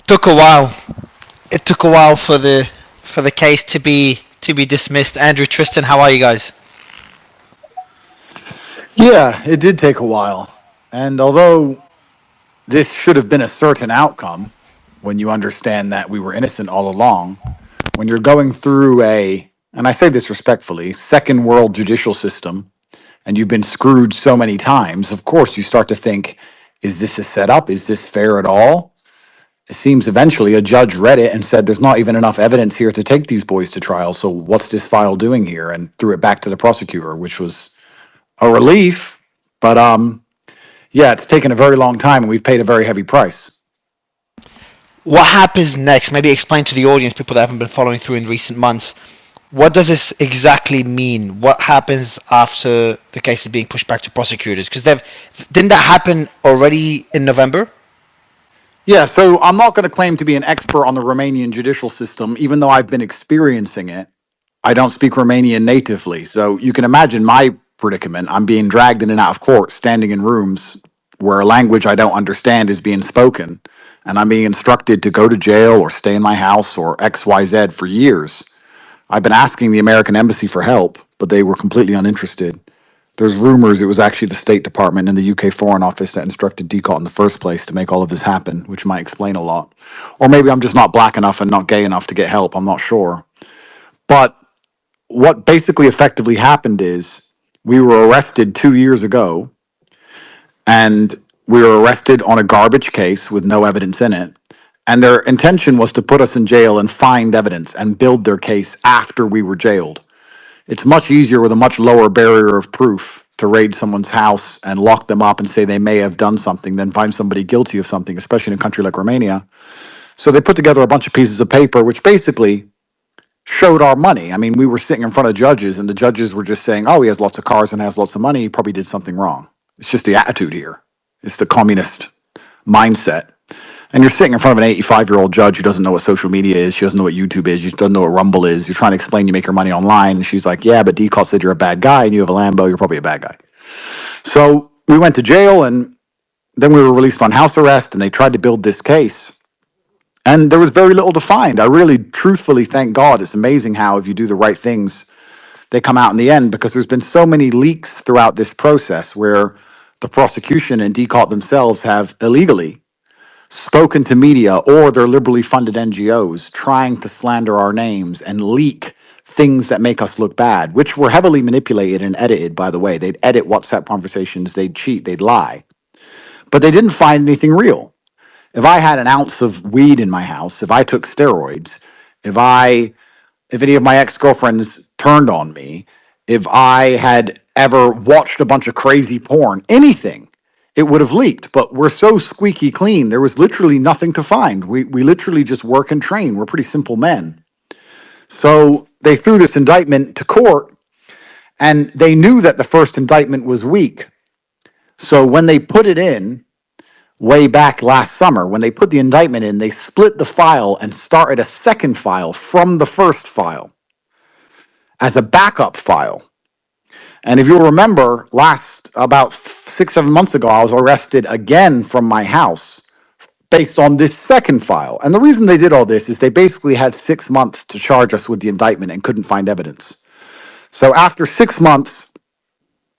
Took a while. It took a while for the case to be dismissed. Andrew, Tristan, how are you guys? Yeah, it did take a while. And although this should have been a certain outcome, when you understand that we were innocent all along, when you're going through and I say this respectfully, second world judicial system, and you've been screwed so many times, of course you start to think, is this a setup? Is this fair at all? It seems eventually a judge read it and said, there's not even enough evidence here to take these boys to trial, so what's this file doing here? And threw it back to the prosecutor, which was a relief. But yeah, it's taken a very long time and we've paid a very heavy price. What happens next? Maybe explain to the audience, people that haven't been following through in recent months. What does this exactly mean? What happens after the case is being pushed back to prosecutors? Because they've didn't that happen already in November? Yeah, so I'm not going to claim to be an expert on the Romanian judicial system, even though I've been experiencing it. I don't speak Romanian natively, so you can imagine my predicament. I'm being dragged in and out of court, standing in rooms where a language I don't understand is being spoken, and I'm being instructed to go to jail or stay in my house or XYZ for years. I've been asking the American embassy for help, but they were completely uninterested. There's rumors it was actually the State Department and the UK Foreign Office that instructed Decalt in the first place to make all of this happen, which might explain a lot. Or maybe I'm just not black enough and not gay enough to get help. I'm not sure. But what basically effectively happened is we were arrested 2 years ago, and we were arrested on a garbage case with no evidence in it. And their intention was to put us in jail and find evidence and build their case after we were jailed. It's much easier with a much lower barrier of proof to raid someone's house and lock them up and say they may have done something than find somebody guilty of something, especially in a country like Romania. So they put together a bunch of pieces of paper which basically showed our money. I mean, we were sitting in front of judges and the judges were just saying, oh, he has lots of cars and has lots of money. He probably did something wrong. It's just the attitude here. It's the communist mindset. And you're sitting in front of an 85-year-old judge who doesn't know what social media is. She doesn't know what YouTube is. She doesn't know what Rumble is. You're trying to explain you make your money online. And she's like, yeah, but Decall said you're a bad guy and you have a Lambo. You're probably a bad guy. So we went to jail and then we were released on house arrest and they tried to build this case. And there was very little to find. I really truthfully thank God. It's amazing how if you do the right things, they come out in the end, because there's been so many leaks throughout this process where the prosecution and Decalt themselves have illegally spoken to media or their liberally funded NGOs trying to slander our names and leak things that make us look bad, which were heavily manipulated and edited, by the way. They'd edit WhatsApp conversations, they'd cheat, they'd lie. But they didn't find anything real. If I had an ounce of weed in my house, if I took steroids, if I if any of my ex-girlfriends turned on me, if I had ever watched a bunch of crazy porn, anything, it would have leaked. But we're so squeaky clean, there was literally nothing to find. We literally just work and train. We're pretty simple men. So they threw this indictment to court, and they knew that the first indictment was weak. So when they put it in, way back last summer, when they put the indictment in, they split the file and started a second file from the first file as a backup file. And if you'll remember, last about 6, 7 months ago, I was arrested again from my house based on this second file. And the reason they did all this is they basically had 6 months to charge us with the indictment and couldn't find evidence. So after 6 months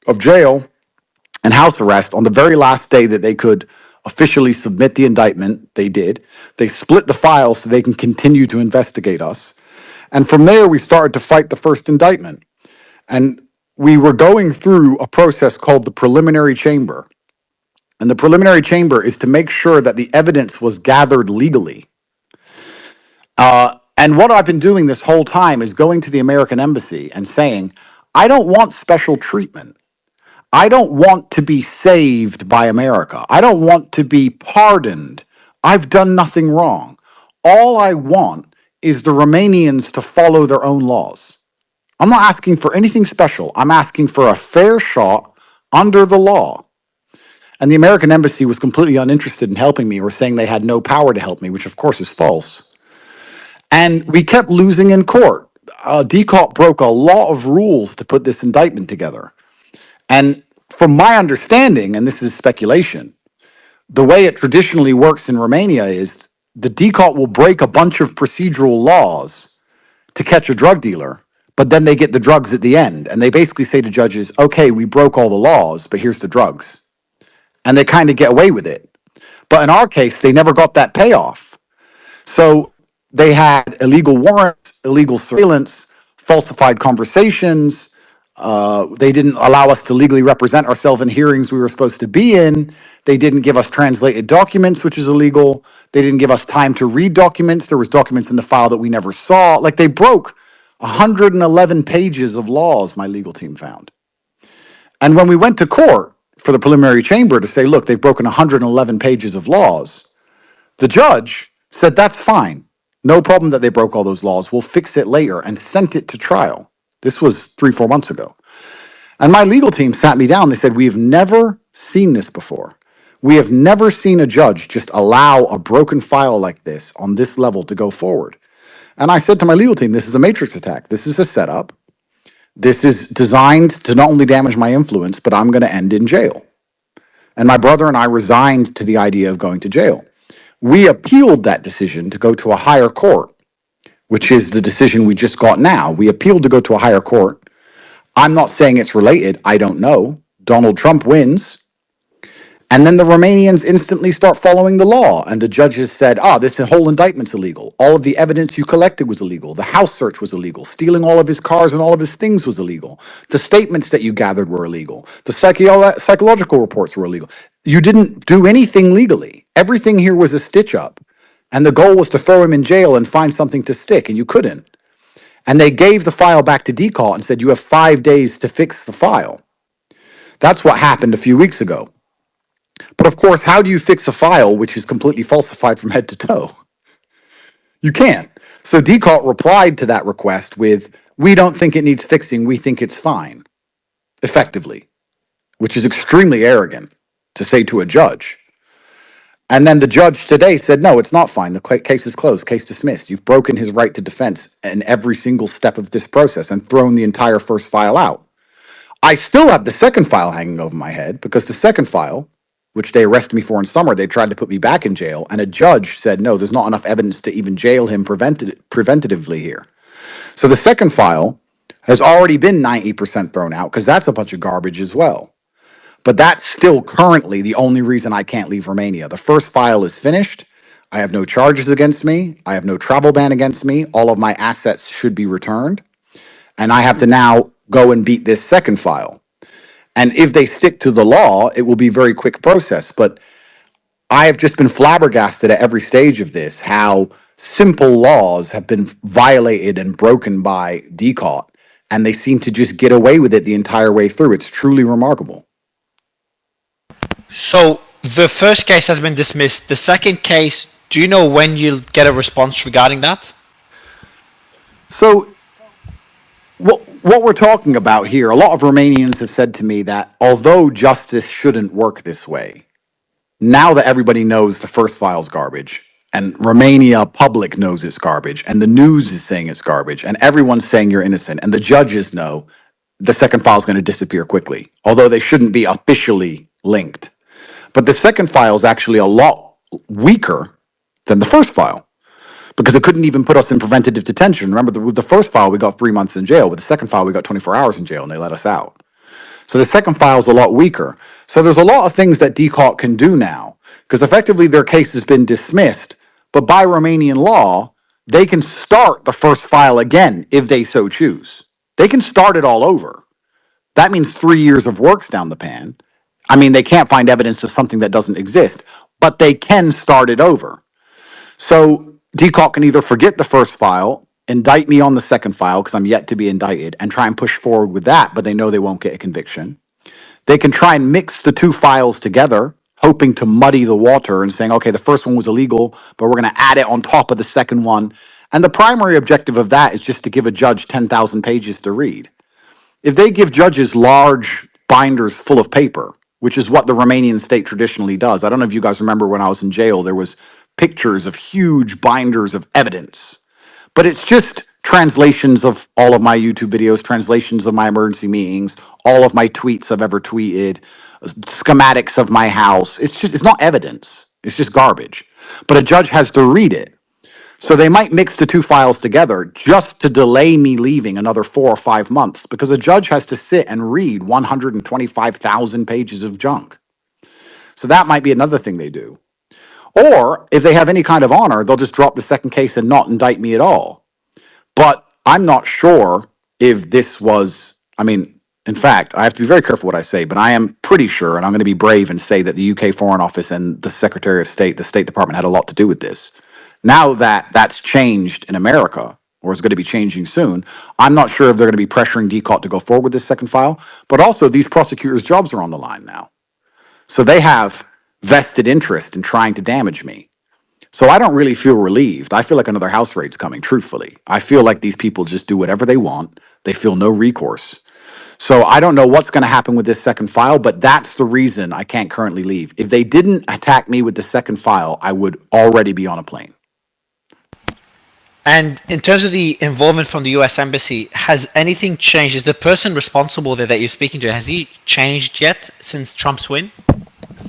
of jail and house arrest, on the very last day that they could officially submit the indictment, they did. They split the file so they can continue to investigate us. And from there, we started to fight the first indictment. And we were going through a process called the preliminary chamber. And the preliminary chamber is to make sure that the evidence was gathered legally. And what I've been doing this whole time is going to the American embassy and saying, I don't want special treatment. I don't want to be saved by America. I don't want to be pardoned. I've done nothing wrong. All I want is the Romanians to follow their own laws. I'm not asking for anything special. I'm asking for a fair shot under the law. And the American embassy was completely uninterested in helping me, or saying they had no power to help me, which of course is false. And we kept losing in court. Decalt broke a lot of rules to put this indictment together. And from my understanding, and this is speculation, the way it traditionally works in Romania is the default will break a bunch of procedural laws to catch a drug dealer, but then they get the drugs at the end. And they basically say to judges, okay, we broke all the laws, but here's the drugs. And they kind of get away with it. But in our case, they never got that payoff. So they had illegal warrants, illegal surveillance, falsified conversations. They didn't allow us to legally represent ourselves in hearings we were supposed to be in. They didn't give us translated documents, which is illegal. They didn't give us time to read documents. There was documents in the file that we never saw. Like they broke 111 pages of laws my legal team found. And when we went to court for the preliminary chamber to say, look, they've broken 111 pages of laws, the judge said, that's fine. No problem that they broke all those laws. We'll fix it later, and sent it to trial. This was 3, 4 months ago. And my legal team sat me down. They said, we have never seen this before. We have never seen a judge just allow a broken file like this on this level to go forward. And I said to my legal team, this is a matrix attack. This is a setup. This is designed to not only damage my influence, but I'm going to end in jail. And my brother and I resigned to the idea of going to jail. We appealed that decision to go to a higher court, which is the decision we just got now. We appealed to go to a higher court. I'm not saying it's related. I don't know. Donald Trump wins. And then the Romanians instantly start following the law. And the judges said, this whole indictment's illegal. All of the evidence you collected was illegal. The house search was illegal. Stealing all of his cars and all of his things was illegal. The statements that you gathered were illegal. The psychological reports were illegal. You didn't do anything legally. Everything here was a stitch up. And the goal was to throw him in jail and find something to stick, and you couldn't. And they gave the file back to DCAL and said, you have 5 days to fix the file. That's what happened a few weeks ago. But of course, how do you fix a file which is completely falsified from head to toe? You can't. So DCALT replied to that request with, we don't think it needs fixing, we think it's fine, effectively, which is extremely arrogant to say to a judge. And then the judge today said, no, it's not fine. The case is closed, case dismissed. You've broken his right to defense in every single step of this process and thrown the entire first file out. I still have the second file hanging over my head because the second file, which they arrested me for in summer, they tried to put me back in jail, and a judge said, no, there's not enough evidence to even jail him preventatively here. So the second file has already been 90% thrown out because that's a bunch of garbage as well. But that's still currently the only reason I can't leave Romania. The first file is finished. I have no charges against me. I have no travel ban against me. All of my assets should be returned. And I have to now go and beat this second file. And if they stick to the law, it will be a very quick process. But I have just been flabbergasted at every stage of this, how simple laws have been violated and broken by DCAUT, and they seem to just get away with it the entire way through. It's truly remarkable. So the first case has been dismissed. The second case, do you know when you'll get a response regarding that? So what we're talking about here, a lot of Romanians have said to me that although justice shouldn't work this way, now that everybody knows the first file's garbage, and Romania public knows it's garbage, and the news is saying it's garbage, and everyone's saying you're innocent, and the judges know the second file is going to disappear quickly, although they shouldn't be officially linked. But the second file is actually a lot weaker than the first file because it couldn't even put us in preventative detention. Remember, the first file, we got 3 months in jail. With the second file, we got 24 hours in jail, and they let us out. So the second file is a lot weaker. So there's a lot of things that DCAUT can do now, because effectively their case has been dismissed. But by Romanian law, they can start the first file again if they so choose. They can start it all over. That means 3 years of works down the pan. I mean, they can't find evidence of something that doesn't exist, but they can start it over. So DCAUT can either forget the first file, indict me on the second file because I'm yet to be indicted, and try and push forward with that, but they know they won't get a conviction. They can try and mix the two files together, hoping to muddy the water and saying, okay, the first one was illegal, but we're going to add it on top of the second one. And the primary objective of that is just to give a judge 10,000 pages to read. If they give judges large binders full of paper, which is what the Romanian state traditionally does. I don't know if you guys remember when I was in jail, there was pictures of huge binders of evidence. But it's just translations of all of my YouTube videos, translations of my emergency meetings, all of my tweets I've ever tweeted, schematics of my house. It's not evidence. It's just garbage. But a judge has to read it. So they might mix the two files together just to delay me leaving another 4 or 5 months because a judge has to sit and read 125,000 pages of junk. So that might be another thing they do. Or if they have any kind of honor, they'll just drop the second case and not indict me at all. But I'm not sure if this was, I mean, in fact, I have to be very careful what I say, but I am pretty sure, and I'm going to be brave and say that the UK Foreign Office and the Secretary of State, the State Department, had a lot to do with this. Now that that's changed in America, or is going to be changing soon, I'm not sure if they're going to be pressuring DCOT to go forward with this second file, but also these prosecutors' jobs are on the line now. So they have vested interest in trying to damage me. So I don't really feel relieved. I feel like another house raid's coming, truthfully. I feel like these people just do whatever they want. They feel no recourse. So I don't know what's going to happen with this second file, but that's the reason I can't currently leave. If they didn't attack me with the second file, I would already be on a plane. And in terms of the involvement from the US Embassy, has anything changed? Is the person responsible there that you're speaking to, has he changed yet since Trump's win?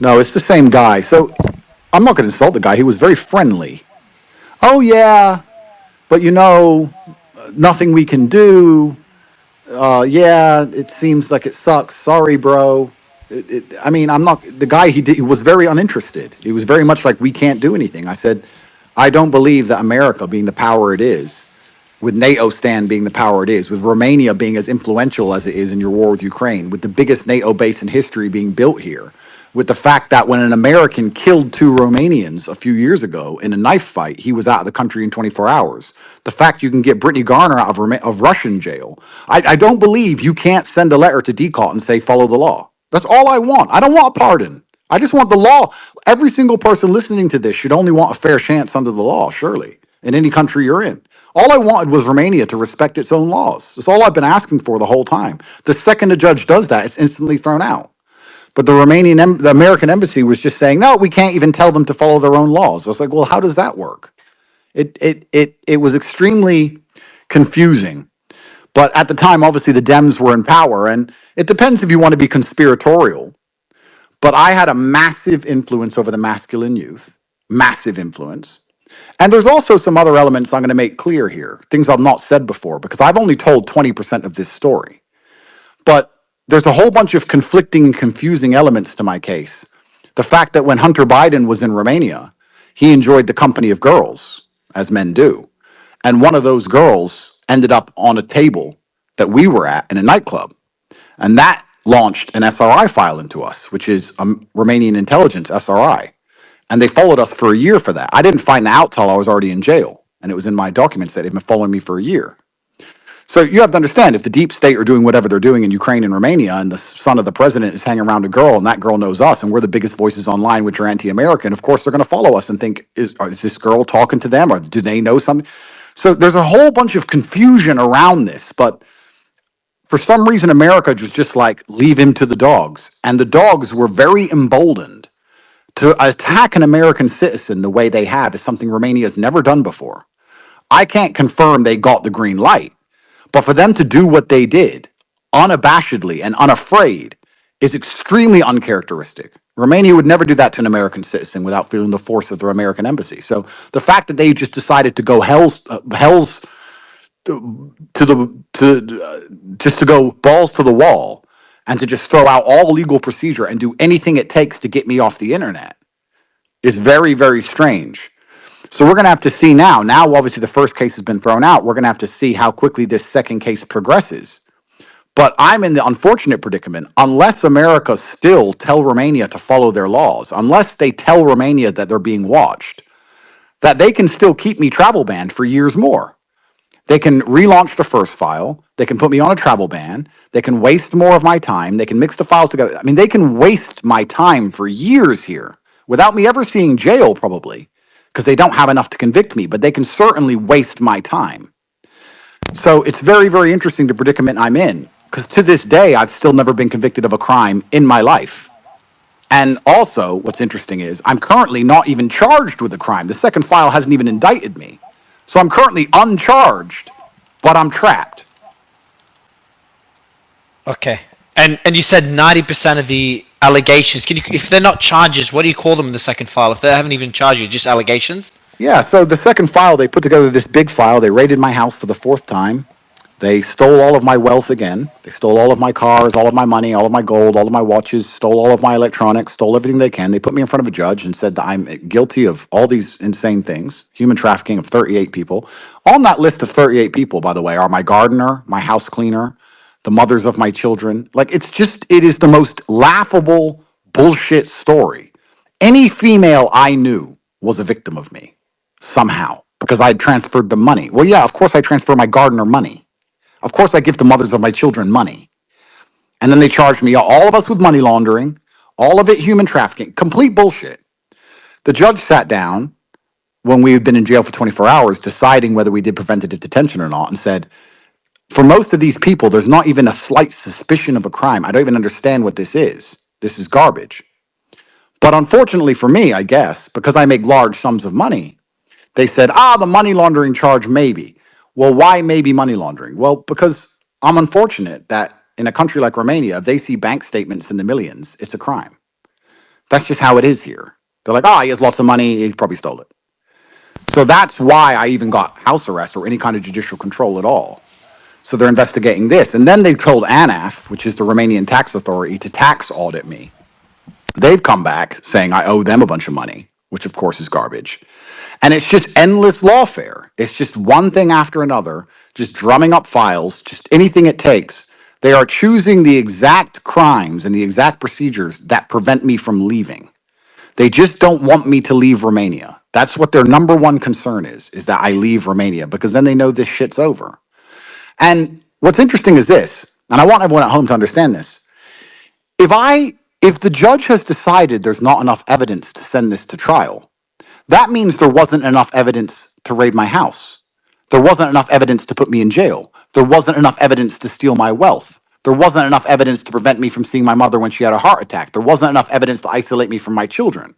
No, it's the same guy. So I'm not going to insult the guy. He was very friendly. Oh, yeah, but nothing we can do. Yeah, it seems like it sucks. Sorry, bro. I mean, I'm not the guy. He was very uninterested. He was very much like we can't do anything. I said, I don't believe that America, being the power it is, with NATO stand being the power it is, with Romania being as influential as it is in your war with Ukraine, with the biggest NATO base in history being built here, with the fact that when an American killed 2 Romanians a few years ago in a knife fight, he was out of the country in 24 hours. The fact you can get Brittany Garner out of Russian jail. I don't believe you can't send a letter to DCOT and say, follow the law. That's all I want. I don't want a pardon. I just want the law. Every single person listening to this should only want a fair chance under the law, surely, in any country you're in. All I wanted was Romania to respect its own laws. That's all I've been asking for the whole time. The second a judge does that, it's instantly thrown out. But the American embassy was just saying, no, we can't even tell them to follow their own laws. I was like, well, how does that work? It was extremely confusing. But at the time, obviously, the Dems were in power, and it depends if you want to be conspiratorial. But I had a massive influence over the masculine youth, massive influence. And there's also some other elements I'm going to make clear here, things I've not said before, because I've only told 20% of this story. But there's a whole bunch of conflicting and confusing elements to my case. The fact that when Hunter Biden was in Romania, he enjoyed the company of girls, as men do. And one of those girls ended up on a table that we were at in a nightclub. And that launched an SRI file into us, which is a Romanian intelligence SRI. And they followed us for a year for that. I didn't find that out till I was already in jail. And it was in my documents that they'd been following me for a year. So you have to understand, if the deep state are doing whatever they're doing in Ukraine and Romania, and the son of the president is hanging around a girl, and that girl knows us, and we're the biggest voices online which are anti-American, of course they're going to follow us and think, is this girl talking to them, or do they know something? So there's a whole bunch of confusion around this, but for some reason America was just like, leave him to the dogs. And the dogs were very emboldened to attack an American citizen the way they have is something Romania has never done before. I can't confirm they got the green light. But for them to do what they did, unabashedly and unafraid, is extremely uncharacteristic. Romania would never do that to an American citizen without feeling the force of their American embassy. So the fact that they just decided to go hell's to the just to go balls to the wall and to just throw out all legal procedure and do anything it takes to get me off the internet is very, very strange. So we're going to have to see now. Now, obviously, the first case has been thrown out. We're going to have to see how quickly this second case progresses. But I'm in the unfortunate predicament, unless America still tell Romania to follow their laws, unless they tell Romania that they're being watched, that they can still keep me travel banned for years more. They can relaunch the first file. They can put me on a travel ban. They can waste more of my time. They can mix the files together. I mean, they can waste my time for years here without me ever seeing jail, probably, because they don't have enough to convict me, but they can certainly waste my time. So it's very, very interesting the predicament I'm in, because to this day, I've still never been convicted of a crime in my life. And also, what's interesting is I'm currently not even charged with a crime. The second file hasn't even indicted me. So I'm currently uncharged, but I'm trapped. Okay. And you said 90% of the allegations. Can you, if they're not charges, what do you call them in the second file? If they haven't even charged you, just allegations. Yeah, so the second file, they put together this big file. They raided my house for the fourth time. They stole all of my wealth again. They stole all of my cars, all of my money, all of my gold, all of my watches, stole all of my electronics, stole everything they can. They put me in front of a judge and said that I'm guilty of all these insane things, human trafficking of 38 people. On that list of 38 people, by the way, are my gardener, my house cleaner, the mothers of my children. Like, it is the most laughable bullshit story. Any female I knew was a victim of me somehow because I had transferred the money. Well, yeah, of course I transfer my gardener money. Of course, I give the mothers of my children money. And then they charge me, all of us with money laundering, all of it human trafficking, complete bullshit. The judge sat down when we had been in jail for 24 hours deciding whether we did preventative detention or not and said, for most of these people, there's not even a slight suspicion of a crime. I don't even understand what this is. This is garbage. But unfortunately for me, I guess, because I make large sums of money, they said, the money laundering charge, maybe. Well, why maybe money laundering? Well, because I'm unfortunate that in a country like Romania, if they see bank statements in the millions, it's a crime. That's just how it is here. They're like, he has lots of money, he probably stole it. So that's why I even got house arrest or any kind of judicial control at all. So they're investigating this. And then they told ANAF, which is the Romanian tax authority, to tax audit me. They've come back saying I owe them a bunch of money, which of course is garbage. And it's just endless lawfare. It's just one thing after another, just drumming up files, just anything it takes. They are choosing the exact crimes and the exact procedures that prevent me from leaving. They just don't want me to leave Romania. That's what their number one concern is that I leave Romania because then they know this shit's over. And what's interesting is this, and I want everyone at home to understand this. If the judge has decided there's not enough evidence to send this to trial, that means there wasn't enough evidence to raid my house. There wasn't enough evidence to put me in jail. There wasn't enough evidence to steal my wealth. There wasn't enough evidence to prevent me from seeing my mother when she had a heart attack. There wasn't enough evidence to isolate me from my children.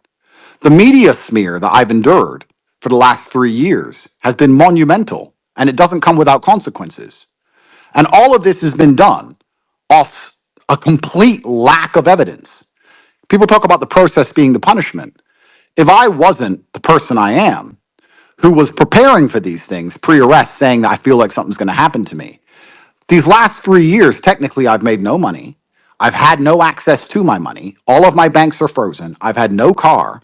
The media smear that I've endured for the last 3 years has been monumental, and it doesn't come without consequences. And all of this has been done off a complete lack of evidence. People talk about the process being the punishment. If I wasn't the person I am, who was preparing for these things pre-arrest, saying that I feel like something's going to happen to me, these last 3 years, technically, I've made no money. I've had no access to my money. All of my banks are frozen. I've had no car.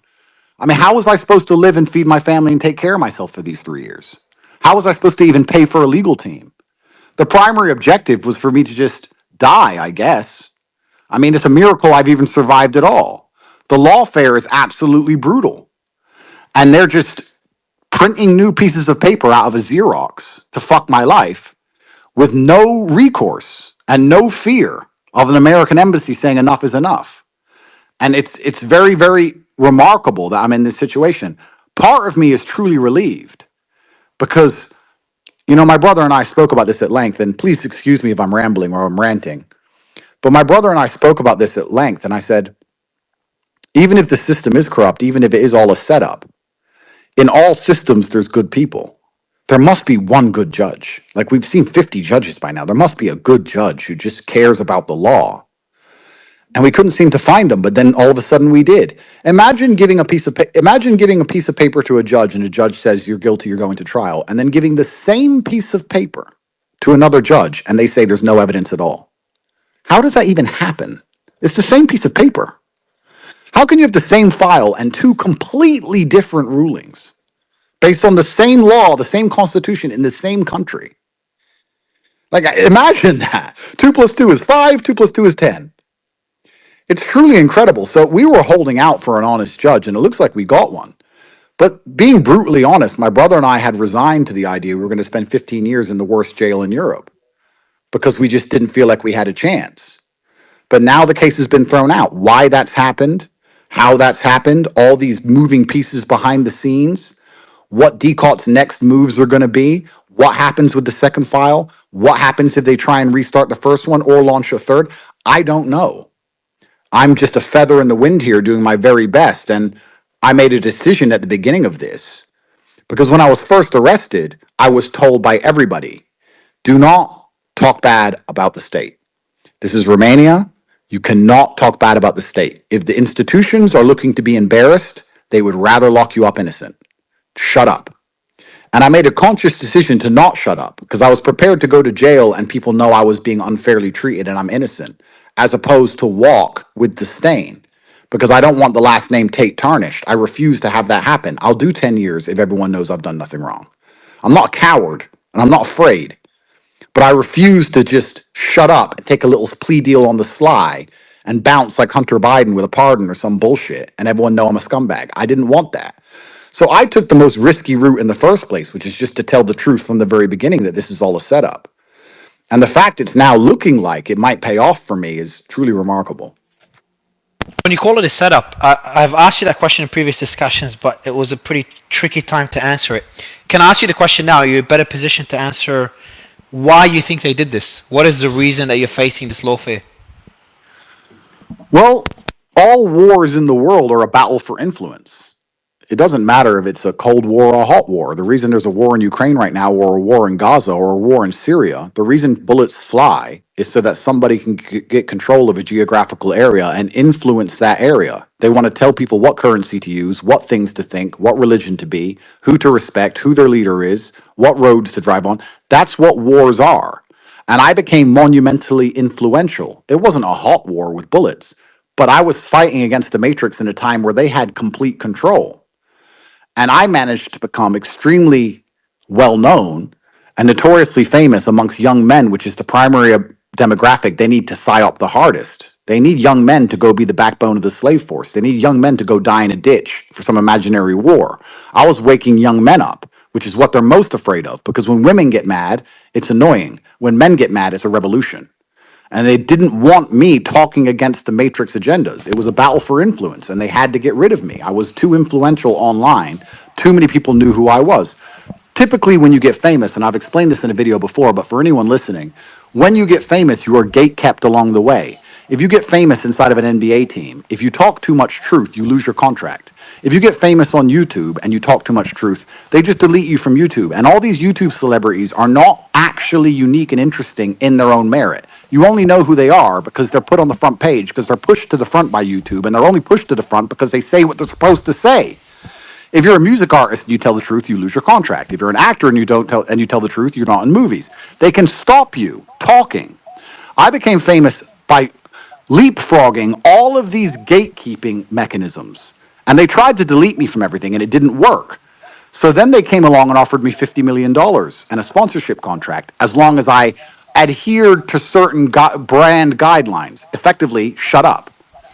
I mean, how was I supposed to live and feed my family and take care of myself for these 3 years? How was I supposed to even pay for a legal team? The primary objective was for me to just die, I guess. I mean, it's a miracle I've even survived at all. The lawfare is absolutely brutal. And they're just printing new pieces of paper out of a Xerox to fuck my life with no recourse and no fear of an American embassy saying enough is enough. And it's very, very remarkable that I'm in this situation. Part of me is truly relieved because, my brother and I spoke about this at length, and please excuse me if I'm rambling or I'm ranting. But my brother and I spoke about this at length, and I said, even if the system is corrupt, even if it is all a setup, in all systems, there's good people. There must be one good judge. Like, we've seen 50 judges by now. There must be a good judge who just cares about the law. And we couldn't seem to find them, but then all of a sudden we did. Imagine giving a piece of paper to a judge, and a judge says you're guilty, you're going to trial, and then giving the same piece of paper to another judge, and they say there's no evidence at all. How does that even happen? It's the same piece of paper. How can you have the same file and two completely different rulings based on the same law, the same constitution in the same country? Like, imagine that. 2 plus 2 is 5, 2 plus 2 is 10. It's truly incredible. So we were holding out for an honest judge, and it looks like we got one. But being brutally honest, my brother and I had resigned to the idea we were going to spend 15 years in the worst jail in Europe because we just didn't feel like we had a chance. But now the case has been thrown out. Why that's happened, how that's happened, all these moving pieces behind the scenes, what DCOT's next moves are going to be, what happens with the second file, what happens if they try and restart the first one or launch a third, I don't know. I'm just a feather in the wind here doing my very best. And I made a decision at the beginning of this because when I was first arrested, I was told by everybody, do not talk bad about the state. This is Romania. You cannot talk bad about the state. If the institutions are looking to be embarrassed, they would rather lock you up innocent. Shut up. And I made a conscious decision to not shut up because I was prepared to go to jail and people know I was being unfairly treated and I'm innocent, as opposed to walk with the stain because I don't want the last name Tate tarnished. I refuse to have that happen. I'll do 10 years if everyone knows I've done nothing wrong. I'm not a coward and I'm not afraid, but I refuse to just shut up and take a little plea deal on the sly and bounce like Hunter Biden with a pardon or some bullshit and everyone know I'm a scumbag. I didn't want that. So I took the most risky route in the first place, which is just to tell the truth from the very beginning that this is all a setup. And the fact it's now looking like it might pay off for me is truly remarkable. When you call it a setup, I've asked you that question in previous discussions, but it was a pretty tricky time to answer it. Can I ask you the question now? Are you in a better position to answer why you think they did this? What is the reason that you're facing this lawfare? Well, all wars in the world are a battle for influence. It doesn't matter if it's a Cold War or a hot war. The reason there's a war in Ukraine right now, or a war in Gaza, or a war in Syria, the reason bullets fly is so that somebody can get control of a geographical area and influence that area. They want to tell people what currency to use, what things to think, what religion to be, who to respect, who their leader is, what roads to drive on. That's what wars are. And I became monumentally influential. It wasn't a hot war with bullets, but I was fighting against the Matrix in a time where they had complete control. And I managed to become extremely well known and notoriously famous amongst young men, which is the primary demographic they need to psyop the hardest. They need young men to go be the backbone of the slave force. They need young men to go die in a ditch for some imaginary war. I was waking young men up, which is what they're most afraid of, because when women get mad, it's annoying. When men get mad, it's a revolution. And they didn't want me talking against the Matrix agendas. It was a battle for influence, and they had to get rid of me. I was too influential online. Too many people knew who I was. Typically, when you get famous, and I've explained this in a video before, but for anyone listening, when you get famous, you are gate kept along the way. If you get famous inside of an NBA team, if you talk too much truth, you lose your contract. If you get famous on YouTube and you talk too much truth, they just delete you from YouTube. And all these YouTube celebrities are not actually unique and interesting in their own merit. You only know who they are because they're put on the front page, because they're pushed to the front by YouTube, and they're only pushed to the front because they say what they're supposed to say. If you're a music artist and you tell the truth, you lose your contract. If you're an actor and you tell the truth, you're not in movies. They can stop you talking. I became famous by leapfrogging all of these gatekeeping mechanisms. And they tried to delete me from everything and it didn't work. So then they came along and offered me $50 million and a sponsorship contract as long as I adhered to certain brand guidelines. Effectively, shut up.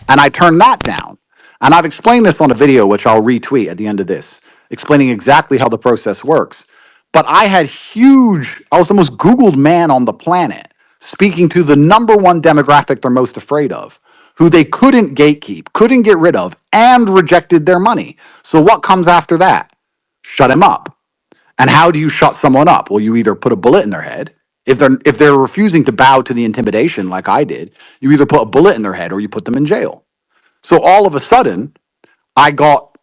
And I turned that down. And I've explained this on a video, which I'll retweet at the end of this, explaining exactly how the process works. But I was the most Googled man on the planet, speaking to the number one demographic they're most afraid of, who they couldn't gatekeep, couldn't get rid of, and rejected their money. So what comes after that? Shut him up. And how do you shut someone up? Well, you either put a bullet in their head. If they're refusing to bow to the intimidation like I did, you either put a bullet in their head or you put them in jail. So all of a sudden, I got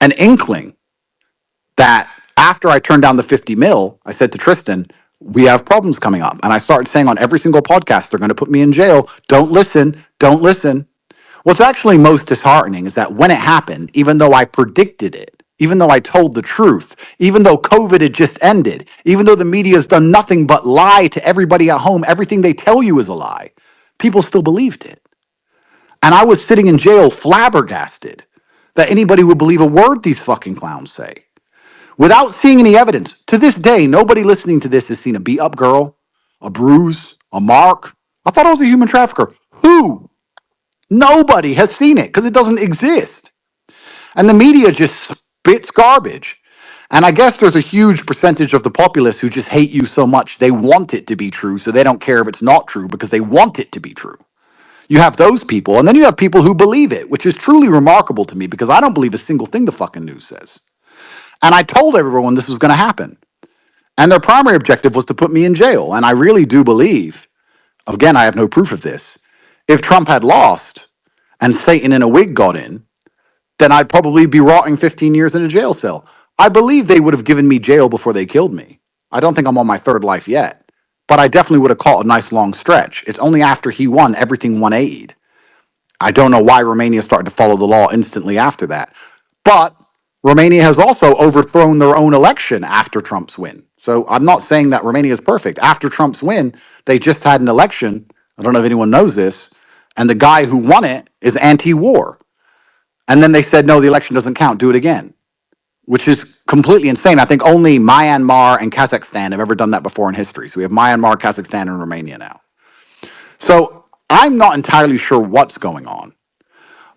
an inkling that after I turned down the 50 mil, I said to Tristan, we have problems coming up. And I started saying on every single podcast, they're going to put me in jail. Don't listen. Don't listen. What's actually most disheartening is that when it happened, even though I predicted it, even though I told the truth, even though COVID had just ended, even though the media has done nothing but lie to everybody at home, everything they tell you is a lie, people still believed it. And I was sitting in jail flabbergasted that anybody would believe a word these fucking clowns say without seeing any evidence. To this day, nobody listening to this has seen a beat up girl, a bruise, a mark. I thought I was a human trafficker. Who? Nobody has seen it because it doesn't exist. And the media just spits garbage. And I guess there's a huge percentage of the populace who just hate you so much they want it to be true, so they don't care if it's not true because they want it to be true. You have those people, and then you have people who believe it, which is truly remarkable to me because I don't believe a single thing the fucking news says. And I told everyone this was going to happen. And their primary objective was to put me in jail. And I really do believe, again, I have no proof of this, if Trump had lost and Satan in a wig got in, then I'd probably be rotting 15 years in a jail cell. I believe they would have given me jail before they killed me. I don't think I'm on my third life yet. but I definitely would have caught a nice long stretch. It's only after he won, everything 180'd. I don't know why Romania started to follow the law instantly after that. But Romania has also overthrown their own election after Trump's win. So I'm not saying that Romania is perfect. After Trump's win, they just had an election. I don't know if anyone knows this. And the guy who won it is anti war. And then they said, no, the election doesn't count. Do it again, which is completely insane. I think only Myanmar and Kazakhstan have ever done that before in history. So we have Myanmar, Kazakhstan, and Romania now. So I'm not entirely sure what's going on.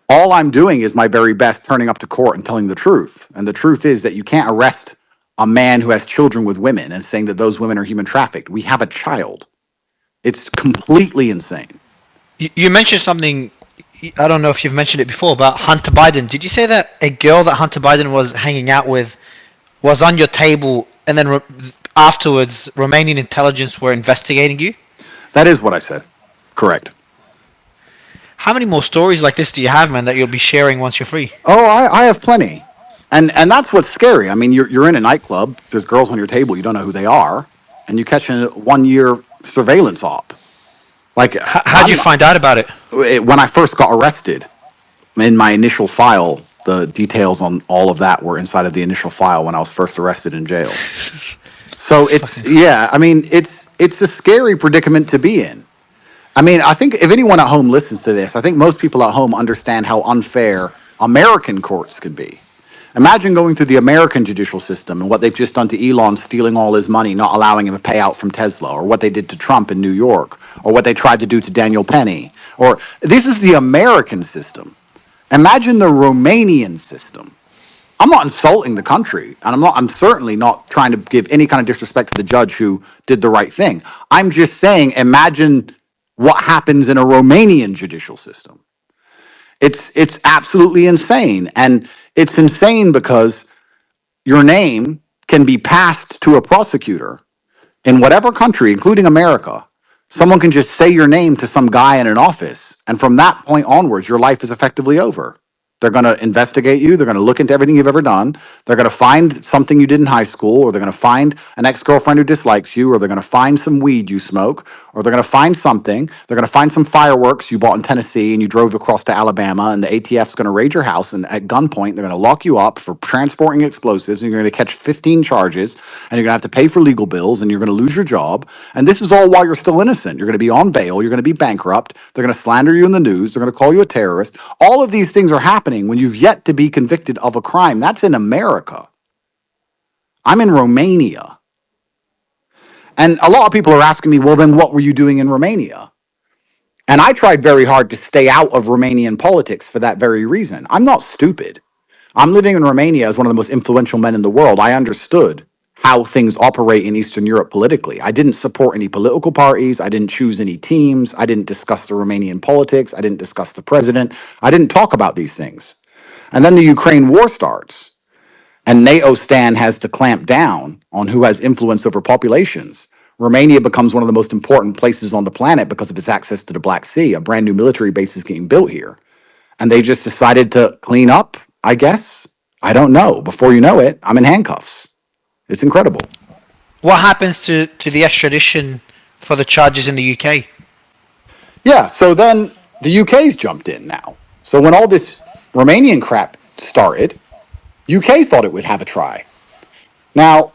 All I'm doing is my very best turning up to court and telling the truth. And the truth is that you can't arrest a man who has children with women and saying that those women are human trafficked. We have a child. It's completely insane. You mentioned something. I don't know if you've mentioned it before about Hunter Biden. Did you say that a girl that Hunter Biden was hanging out with was on your table, and then afterwards, Romanian intelligence were investigating you? That is what I said. Correct. How many more stories like this do you have, man, that you'll be sharing once you're free? Oh, I have plenty. And that's what's scary. I mean, you're in a nightclub, there's girls on your table, you don't know who they are, and you catch a 1 year surveillance op. Like How'd you find out about it? when I first got arrested, in my initial file, the details on all of that were inside of the initial file when I was first arrested in jail. So That's it's fucking. yeah, I mean it's a scary predicament to be in. I mean, I think if anyone at home listens to this, I think most people at home understand how unfair American courts can be. Imagine going through the American judicial system and what they've just done to Elon, stealing all his money, not allowing him to pay out from Tesla, or what they did to Trump in New York, or what they tried to do to Daniel Penny. Or this is the American system. Imagine the Romanian system. I'm not insulting the country, and I'm certainly not trying to give any kind of disrespect to the judge who did the right thing. I'm just saying, imagine what happens in a Romanian judicial system. It's absolutely insane. And it's insane because your name can be passed to a prosecutor in whatever country, including America. Someone can just say your name to some guy in an office, and from that point onwards, your life is effectively over. They're going to investigate you. They're going to look into everything you've ever done. They're going to find something you did in high school, or they're going to find an ex-girlfriend who dislikes you, or they're going to find some weed you smoke, or they're going to find something. They're going to find some fireworks you bought in Tennessee and you drove across to Alabama, and the ATF's going to raid your house, and at gunpoint, they're going to lock you up for transporting explosives, and you're going to catch 15 charges, and you're going to have to pay for legal bills, and you're going to lose your job. And this is all while you're still innocent. You're going to be on bail. You're going to be bankrupt. They're going to slander you in the news. They're going to call you a terrorist. All of these things are happening when you've yet to be convicted of a crime. That's in America. I'm in Romania. And a lot of people are asking me, well, then what were you doing in Romania? And I tried very hard to stay out of Romanian politics for that very reason. I'm not stupid. I'm living in Romania as one of the most influential men in the world. I understood how things operate in Eastern Europe politically. I didn't support any political parties. I didn't choose any teams. I didn't discuss the Romanian politics. I didn't discuss the president. I didn't talk about these things. And then the Ukraine war starts, and NATO stan has to clamp down on who has influence over populations. Romania becomes one of the most important places on the planet because of its access to the Black Sea. A brand new military base is getting built here. And they just decided to clean up, I guess. I don't know. Before you know it, I'm in handcuffs. It's incredible. What happens to the extradition for the charges in the UK? Yeah, so then the UK's jumped in now. So when all this Romanian crap started, UK thought it would have a try. Now,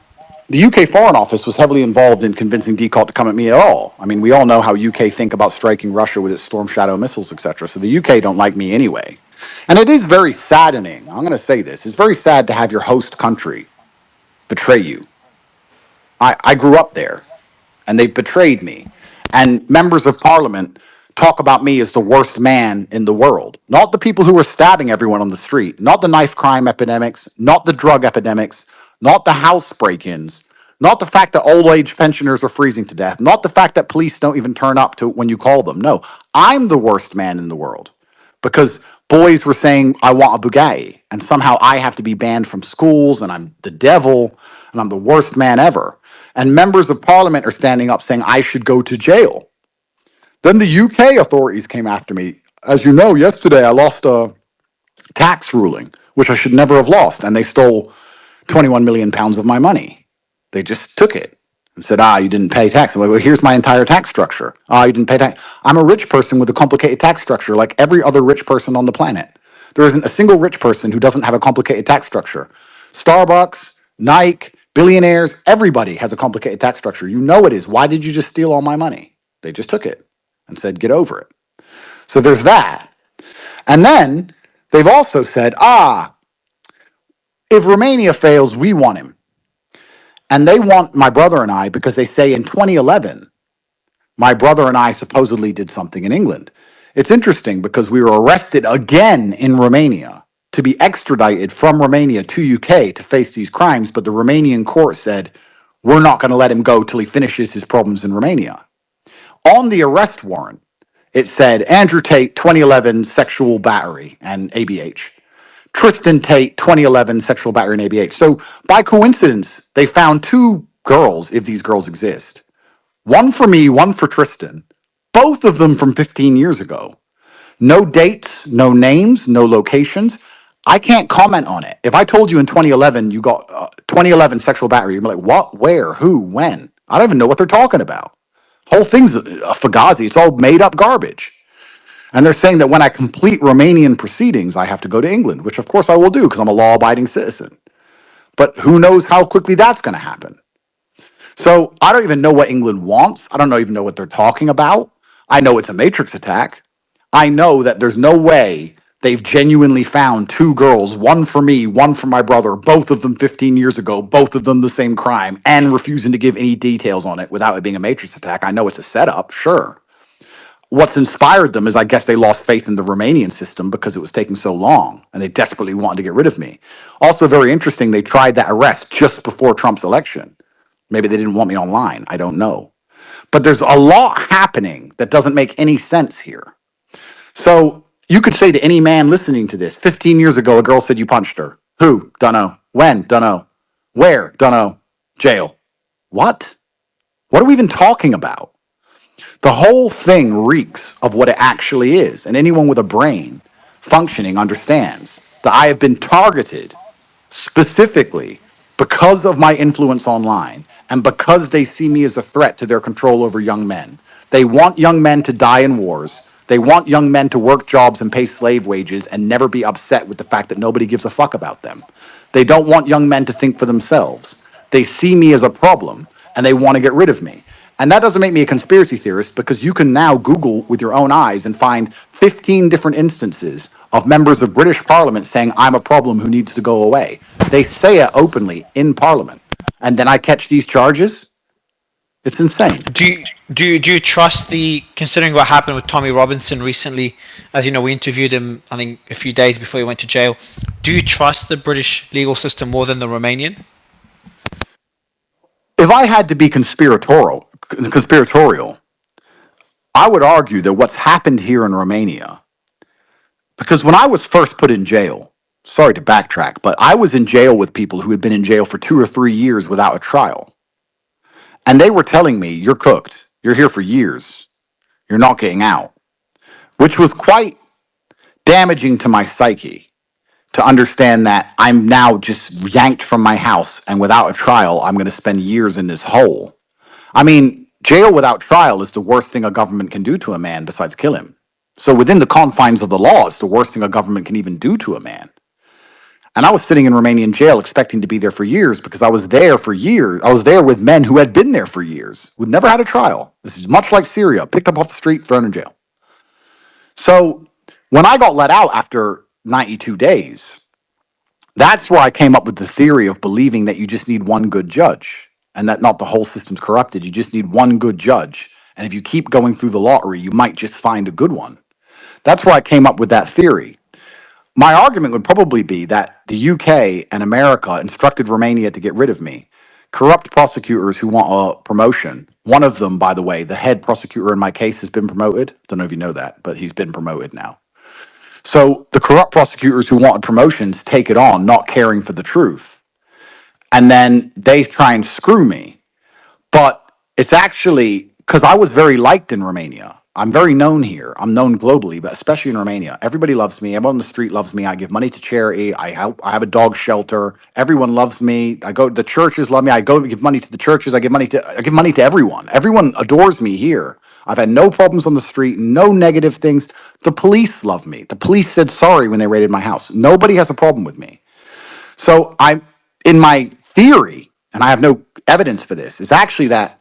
the UK Foreign Office was heavily involved in convincing DCALT to come at me at all. I mean, we all know how UK think about striking Russia with its Storm Shadow missiles, etc. So the UK don't like me anyway. And it is very saddening. I'm going to say this. It's very sad to have your host country betray you. I grew up there, and they betrayed me. And members of parliament talk about me as the worst man in the world. Not the people who were stabbing everyone on the street, not the knife crime epidemics, not the drug epidemics, not the house break ins, not the fact that old age pensioners are freezing to death, not the fact that police don't even turn up to when you call them. No, I'm the worst man in the world because boys were saying, I want a Bugatti. And somehow I have to be banned from schools and I'm the devil and I'm the worst man ever. And members of parliament are standing up saying I should go to jail. Then the UK authorities came after me. As you know, yesterday I lost a tax ruling, which I should never have lost. And they stole 21 million pounds of my money. They just took it. and said, you didn't pay tax. I'm like, well, here's my entire tax structure. You didn't pay tax. I'm a rich person with a complicated tax structure like every other rich person on the planet. There isn't a single rich person who doesn't have a complicated tax structure. Starbucks, Nike, billionaires, everybody has a complicated tax structure. You know it is. Why did you just steal all my money? They just took it and said, get over it. So there's that. And then they've also said, if Romania fails, we want him. And they want my brother and I because they say in 2011, my brother and I supposedly did something in England. It's interesting because we were arrested again in Romania to be extradited from Romania to UK to face these crimes, but the Romanian court said, we're not going to let him go till he finishes his problems in Romania. On the arrest warrant, it said Andrew Tate, 2011 sexual battery and ABH. Tristan Tate, 2011 sexual battery and ABH. So by coincidence, they found two girls, if these girls exist. One for me, one for Tristan. Both of them from 15 years ago. No dates, no names, no locations. I can't comment on it. If I told you in 2011 you got 2011 sexual battery, you'd be like, what, where, who, when? I don't even know what they're talking about. Whole thing's a fugazi. It's all made up garbage. And they're saying that when I complete Romanian proceedings, I have to go to England, which of course I will do because I'm a law abiding citizen. But who knows how quickly that's going to happen. So I don't even know what England wants. I don't even know what they're talking about. I know it's a matrix attack. I know that there's no way they've genuinely found two girls, one for me, one for my brother, both of them 15 years ago, both of them the same crime, and refusing to give any details on it without it being a matrix attack. I know it's a setup, sure. What's inspired them is I guess they lost faith in the Romanian system because it was taking so long and they desperately wanted to get rid of me. Also, very interesting, they tried that arrest just before Trump's election. Maybe they didn't want me online. I don't know. But there's a lot happening that doesn't make any sense here. So you could say to any man listening to this, 15 years ago, a girl said you punched her. Who? Dunno. When? Dunno. Where? Dunno. Jail. What? What are we even talking about? The whole thing reeks of what it actually is. And anyone with a brain functioning understands that I have been targeted specifically because of my influence online and because they see me as a threat to their control over young men. They want young men to die in wars. They want young men to work jobs and pay slave wages and never be upset with the fact that nobody gives a fuck about them. They don't want young men to think for themselves. They see me as a problem and they want to get rid of me. And that doesn't make me a conspiracy theorist because you can now Google with your own eyes and find 15 different instances of members of British Parliament saying, I'm a problem who needs to go away. They say it openly in Parliament. And then I catch these charges. It's insane. Do you trust the, considering what happened with Tommy Robinson recently? As you know, we interviewed him I think a few days before he went to jail. Do you trust the British legal system more than the Romanian? If I had to be conspiratorial, I would argue that what's happened here in Romania, because when I was first put in jail, sorry to backtrack, but I was in jail with people who had been in jail for 2 or 3 years without a trial. And they were telling me, you're cooked. You're here for years. You're not getting out, which was quite damaging to my psyche to understand that I'm now just yanked from my house and without a trial, I'm going to spend years in this hole. I mean, jail without trial is the worst thing a government can do to a man besides kill him. So within the confines of the law, it's the worst thing a government can even do to a man. And I was sitting in Romanian jail expecting to be there for years because I was there for years. I was there with men who had been there for years, who'd never had a trial. This is much like Syria, picked up off the street, thrown in jail. So when I got let out after 92 days, that's where I came up with the theory of believing that you just need one good judge and that not the whole system's corrupted. You just need one good judge. And if you keep going through the lottery, you might just find a good one. That's where I came up with that theory. My argument would probably be that the UK and America instructed Romania to get rid of me. Corrupt prosecutors who want a promotion. One of them, by the way, the head prosecutor in my case has been promoted. Don't know if you know that, but he's been promoted now. So the corrupt prosecutors who wanted promotions take it on, not caring for the truth. And then they try and screw me. But it's actually because I was very liked in Romania. I'm very known here. I'm known globally, but especially in Romania. Everybody loves me. Everyone on the street loves me. I give money to charity. I help. I have a dog shelter. Everyone loves me. I go. The churches love me. I go give money to the churches. I give money to everyone. Everyone adores me here. I've had no problems on the street. No negative things. The police love me. The police said sorry when they raided my house. Nobody has a problem with me. So I'm in my theory, and I have no evidence for this. Is actually that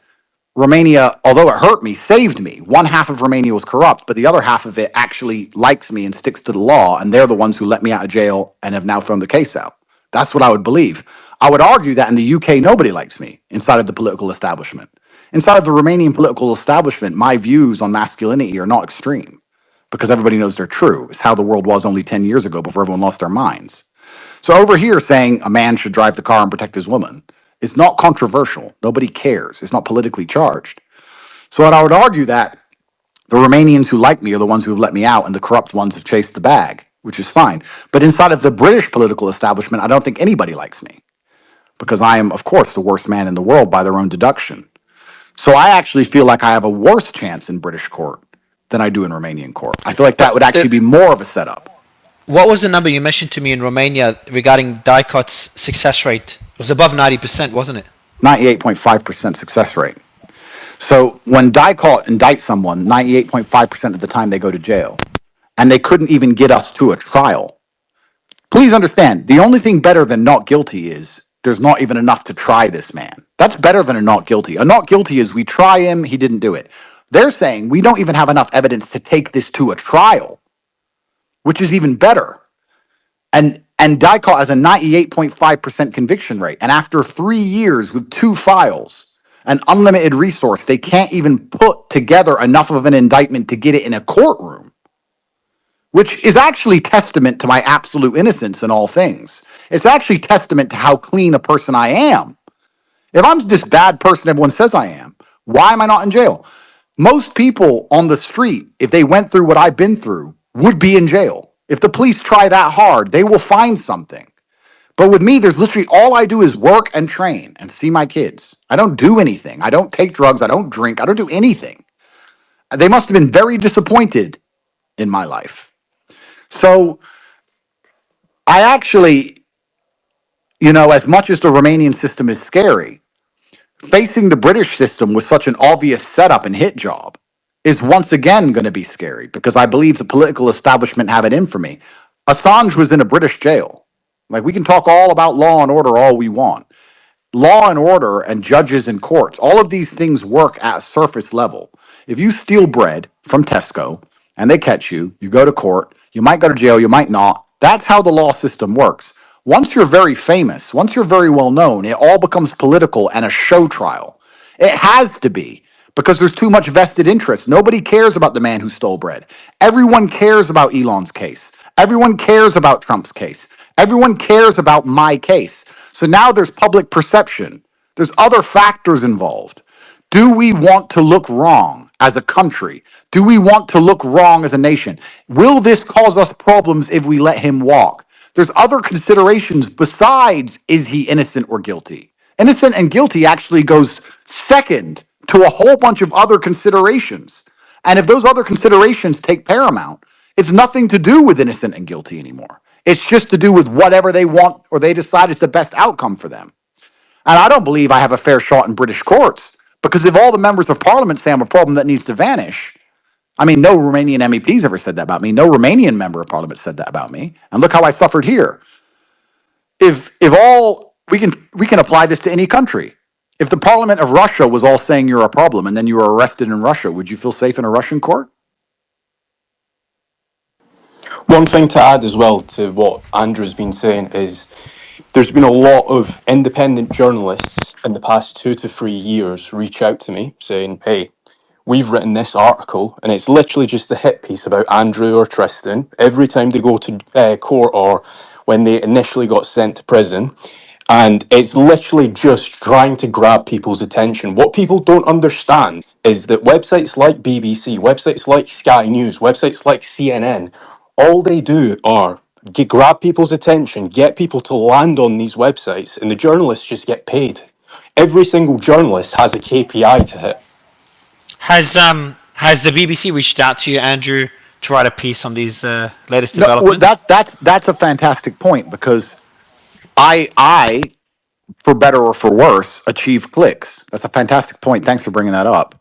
Romania, although it hurt me, saved me. One half of Romania was corrupt, but the other half of it actually likes me and sticks to the law, and they're the ones who let me out of jail and have now thrown the case out. That's what I would believe. I would argue that in the UK, nobody likes me inside of the political establishment. Inside of the Romanian political establishment, my views on masculinity are not extreme because everybody knows they're true. It's how the world was only 10 years ago before everyone lost their minds. So over here, saying a man should drive the car and protect his woman is not controversial. Nobody cares. It's not politically charged. So I would argue that the Romanians who like me are the ones who have let me out, and the corrupt ones have chased the bag, which is fine. But inside of the British political establishment, I don't think anybody likes me because I am, of course, the worst man in the world by their own deduction. So I actually feel like I have a worse chance in British court than I do in Romanian court. I feel like that But would actually be more of a setup. what was the number you mentioned to me in Romania regarding Dicot's success rate? It was above 90%, wasn't it? 98.5% success rate. So when DICOT indicts someone, 98.5% of the time they go to jail. And they couldn't even get us to a trial. Please understand, the only thing better than not guilty is there's not even enough to try this man. That's better than a not guilty. A not guilty is we try him, he didn't do it. They're saying we don't even have enough evidence to take this to a trial, which is even better. And DICOT has a 98.5% conviction rate. And after 3 years with two files, an unlimited resource, they can't even put together enough of an indictment to get it in a courtroom, which is actually testament to my absolute innocence in all things. It's actually testament to how clean a person I am. If I'm this bad person everyone says I am, why am I not in jail? Most people on the street, if they went through what I've been through, would be in jail. If the police try that hard, they will find something. But with me, there's literally all I do is work and train and see my kids. I don't do anything. I don't take drugs. I don't drink. I don't do anything. They must have been very disappointed in my life. So I actually, as much as the Romanian system is scary, facing the British system with such an obvious setup and hit job is once again going to be scary because I believe the political establishment have it in for me. Assange was in a British jail. Like, we can talk all about law and order all we want. Law and order and judges and courts, all of these things work at surface level. If you steal bread from Tesco and they catch you, you go to court, you might go to jail, you might not. That's how the law system works. Once you're very famous, once you're very well known, it all becomes political and a show trial. It has to be because there's too much vested interest. Nobody cares about the man who stole bread. Everyone cares about Elon's case. Everyone cares about Trump's case. Everyone cares about my case. So now there's public perception. There's other factors involved. Do we want to look wrong as a country? Do we want to look wrong as a nation? Will this cause us problems if we let him walk? There's other considerations besides is he innocent or guilty? Innocent and guilty actually goes second to a whole bunch of other considerations. And if those other considerations take paramount, it's nothing to do with innocent and guilty anymore. It's just to do with whatever they want or they decide is the best outcome for them. And I don't believe I have a fair shot in British courts because if all the members of parliament say I'm a problem that needs to vanish, I mean, no Romanian MEPs ever said that about me. No Romanian member of parliament said that about me. And look how I suffered here. If all we can apply this to any country. If the parliament of Russia was all saying you're a problem and then you were arrested in Russia, would you feel safe in a Russian court? One thing to add as well to what Andrew's been saying is there's been a lot of independent journalists in the past 2 to 3 years reach out to me saying, hey, we've written this article and it's literally just a hit piece about Andrew or Tristan every time they go to court or when they initially got sent to prison. And it's literally just trying to grab people's attention. What people don't understand is that websites like BBC, websites like Sky News, websites like CNN, all they do are grab people's attention, get people to land on these websites, and the journalists just get paid. Every single journalist has a KPI to hit. Has Has the BBC reached out to you, Andrew, to write a piece on these latest No, well, developments? that's a fantastic point because I, for better or for worse, achieve clicks. That's a fantastic point. Thanks for bringing that up.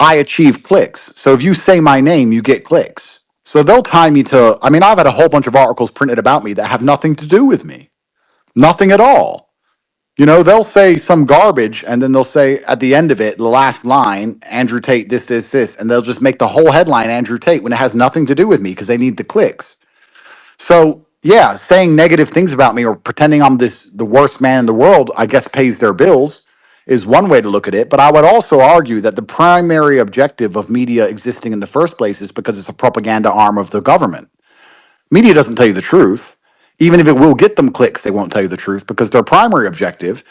I achieve clicks. So if you say my name, you get clicks. So they'll tie me to. I mean, I've had a whole bunch of articles printed about me that have nothing to do with me, nothing at all. You know, they'll say some garbage and then they'll say at the end of it, the last line, Andrew Tate, this, and they'll just make the whole headline Andrew Tate when it has nothing to do with me because they need the clicks. So yeah, saying negative things about me or pretending I'm the worst man in the world, I guess pays their bills is one way to look at it. But I would also argue that the primary objective of media existing in the first place is because it's a propaganda arm of the government. Media doesn't tell you the truth. Even if it will get them clicks, they won't tell you the truth because their primary objective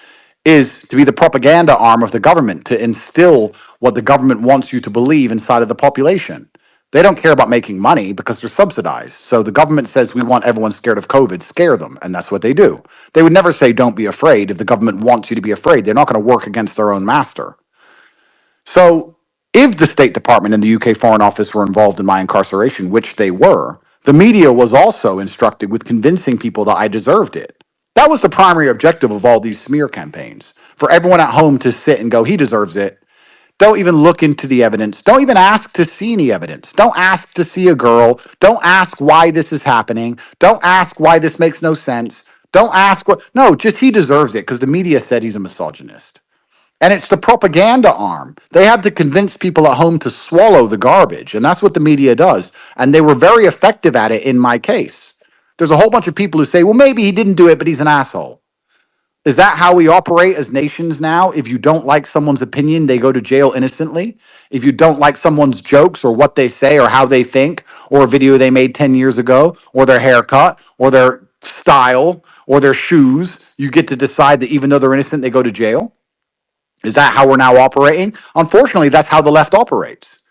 is to be the propaganda arm of the government, to instill what the government wants you to believe inside of the population. They don't care about making money because they're subsidized. So the government says we want everyone scared of COVID, scare them, and that's what they do. They would never say don't be afraid if the government wants you to be afraid. They're not going to work against their own master. So, if the State Department and the UK Foreign Office were involved in my incarceration, which they were, the media was also instructed with convincing people that I deserved it. That was the primary objective of all these smear campaigns for everyone at home to sit and go, he deserves it. Don't even look into the evidence. Don't even ask to see any evidence. Don't ask to see a girl. Don't ask why this is happening. Don't ask why this makes no sense. Don't ask what. No, just he deserves it because the media said he's a misogynist. And it's the propaganda arm. They have to convince people at home to swallow the garbage. And that's what the media does. And they were very effective at it in my case. There's a whole bunch of people who say, well, maybe he didn't do it, but he's an asshole. Is that how we operate as nations now? If you don't like someone's opinion, they go to jail innocently. If you don't like someone's jokes or what they say or how they think, or a video they made 10 years ago, or their haircut, or their style, or their shoes, you get to decide that even though they're innocent, they go to jail? Is that how we're now operating? Unfortunately, that's how the left operates.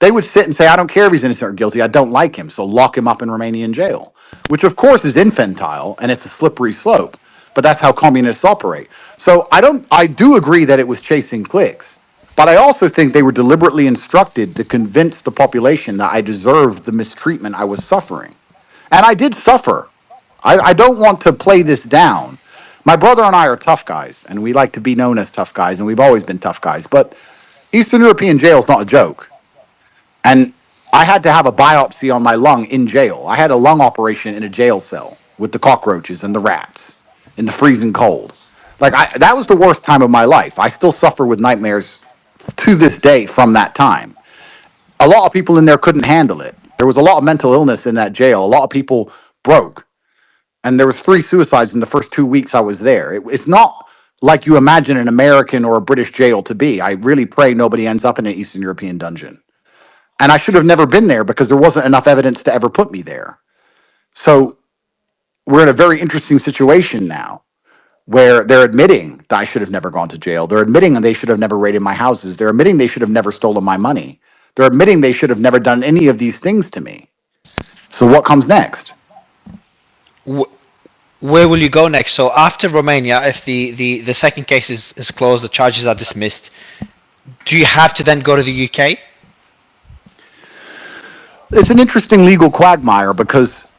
They would sit and say, I don't care if he's innocent or guilty. I don't like him. So lock him up in Romanian jail, which of course is infantile and it's a slippery slope. But that's how communists operate. So I do agree that it was chasing clicks. But I also think they were deliberately instructed to convince the population that I deserved the mistreatment I was suffering. And I did suffer. I don't want to play this down. My brother and I are tough guys, and we like to be known as tough guys, and we've always been tough guys. But Eastern European jail is not a joke. And I had to have a biopsy on my lung in jail. I had a lung operation in a jail cell with the cockroaches and the rats in the freezing cold. That was the worst time of my life. I still suffer with nightmares to this day from that time. A lot of people in there couldn't handle it. There was a lot of mental illness in that jail. A lot of people broke. And there was 3 suicides in the first 2 weeks I was there. It's not like you imagine an American or a British jail to be. I really pray nobody ends up in an Eastern European dungeon. And I should have never been there because there wasn't enough evidence to ever put me there. So we're in a very interesting situation now where they're admitting that I should have never gone to jail. They're admitting they should have never raided my houses. They're admitting they should have never stolen my money. They're admitting they should have never done any of these things to me. So what comes next? Where will you go next? So after Romania, if the second case is closed, the charges are dismissed, do you have to then go to the UK? It's an interesting legal quagmire because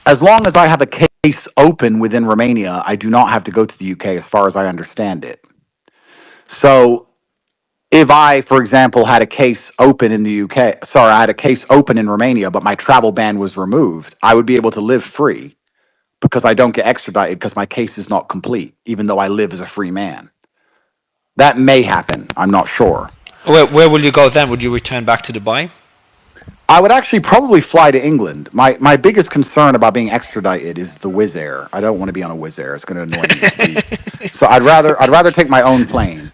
as long as I have a case open within Romania, I do not have to go to the UK as far as I understand it. So if I, for example, had a case open in the UK, sorry, I had a case open in Romania, but my travel ban was removed, I would be able to live free because I don't get extradited because my case is not complete, even though I live as a free man. That may happen. I'm not sure. Where will you go then? Would you return back to Dubai? I would actually probably fly to England. My biggest concern about being extradited is the Wizz Air. I don't want to be on a Wizz Air. It's going to annoy me. So I'd rather take my own plane.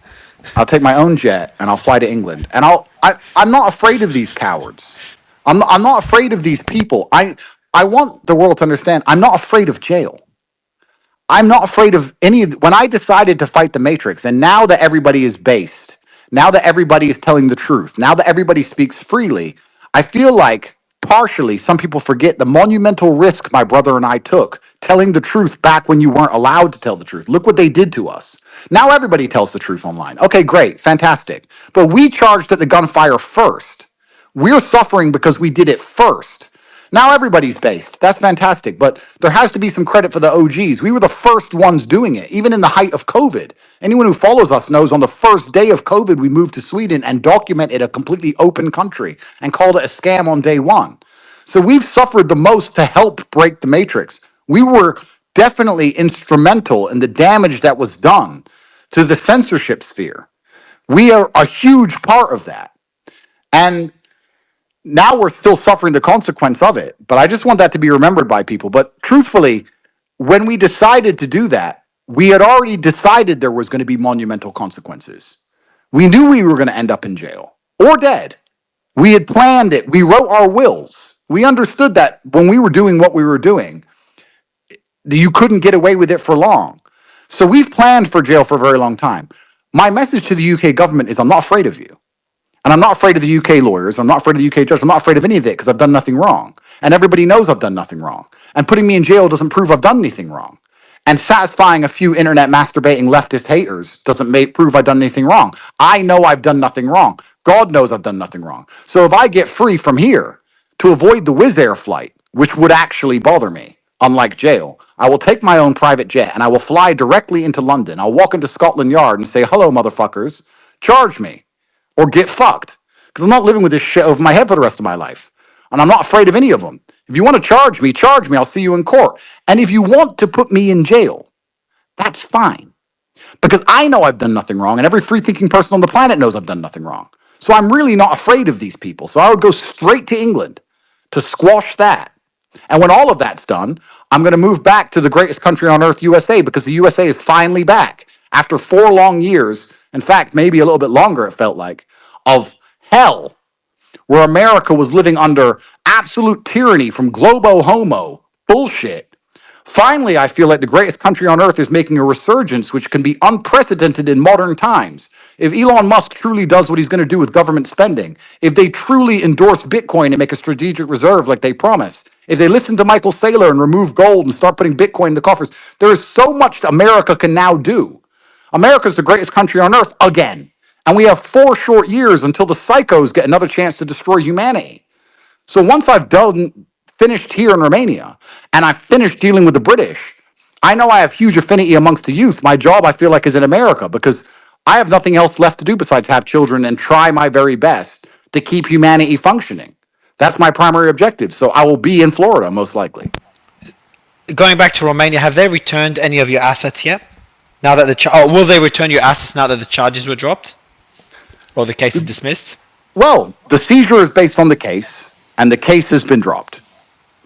I'll take my own jet and I'll fly to England. And I'm not afraid of these cowards. I'm not afraid of these people. I want the world to understand I'm not afraid of jail. I'm not afraid of any of when I decided to fight the Matrix, and now that everybody is based, now that everybody is telling the truth, now that everybody speaks freely, I feel like partially some people forget the monumental risk my brother and I took telling the truth back when you weren't allowed to tell the truth. Look what they did to us. Now everybody tells the truth online. Okay, great, fantastic. But we charged at the gunfire first. We're suffering because we did it first. Now everybody's based. That's fantastic. But there has to be some credit for the OGs. We were the first ones doing it, even in the height of COVID. Anyone who follows us knows on the first day of COVID, we moved to Sweden and documented a completely open country and called it a scam on day one. So we've suffered the most to help break the matrix. We were definitely instrumental in the damage that was done to the censorship sphere. We are a huge part of that. And now we're still suffering the consequence of it. But I just want that to be remembered by people. But truthfully, when we decided to do that, we had already decided there was going to be monumental consequences. We knew we were going to end up in jail or dead. We had planned it. We wrote our wills. We understood that when we were doing what we were doing, you couldn't get away with it for long. So we've planned for jail for a very long time. My message to the UK government is I'm not afraid of you. And I'm not afraid of the UK lawyers. I'm not afraid of the UK judge. I'm not afraid of any of it because I've done nothing wrong. And everybody knows I've done nothing wrong. And putting me in jail doesn't prove I've done anything wrong. And satisfying a few internet masturbating leftist haters doesn't prove I've done anything wrong. I know I've done nothing wrong. God knows I've done nothing wrong. So if I get free from here to avoid the Wizz Air flight, which would actually bother me, unlike jail, I will take my own private jet and I will fly directly into London. I'll walk into Scotland Yard and say, hello, motherfuckers, charge me or get fucked. Because I'm not living with this shit over my head for the rest of my life. And I'm not afraid of any of them. If you want to charge me, charge me. I'll see you in court. And if you want to put me in jail, that's fine. Because I know I've done nothing wrong, and every free thinking person on the planet knows I've done nothing wrong. So I'm really not afraid of these people. So I would go straight to England to squash that. And when all of that's done, I'm going to move back to the greatest country on earth, USA, because the USA is finally back after 4 long years. In fact, maybe a little bit longer, it felt like, of hell, where America was living under absolute tyranny from globo homo bullshit. Finally, I feel like the greatest country on earth is making a resurgence, which can be unprecedented in modern times. If Elon Musk truly does what he's going to do with government spending, if they truly endorse Bitcoin and make a strategic reserve like they promised, if they listen to Michael Saylor and remove gold and start putting Bitcoin in the coffers, there is so much America can now do. America's the greatest country on earth again. And we have 4 short years until the psychos get another chance to destroy humanity. So once I've finished here in Romania and I've finished dealing with the British, I know I have huge affinity amongst the youth. My job, I feel like, is in America because I have nothing else left to do besides have children and try my very best to keep humanity functioning. That's my primary objective. So I will be in Florida, most likely. Going back to Romania, have they returned any of your assets yet? Now that will they return your assets now that the charges were dropped? Or the case is dismissed? Well, the seizure is based on the case, and the case has been dropped.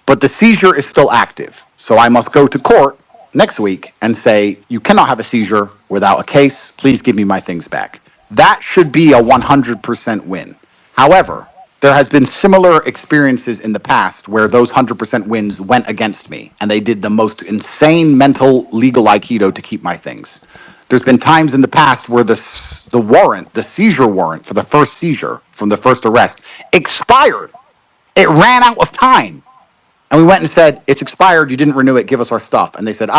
But the seizure is still active. So I must go to court next week and say, you cannot have a seizure without a case. Please give me my things back. That should be a 100% win. However, there has been similar experiences in the past where those 100% wins went against me, and they did the most insane mental legal aikido to keep my things. There's been times in the past where the warrant, the seizure warrant for the first seizure from the first arrest expired. It ran out of time. And we went and said, it's expired, you didn't renew it, give us our stuff. And they said,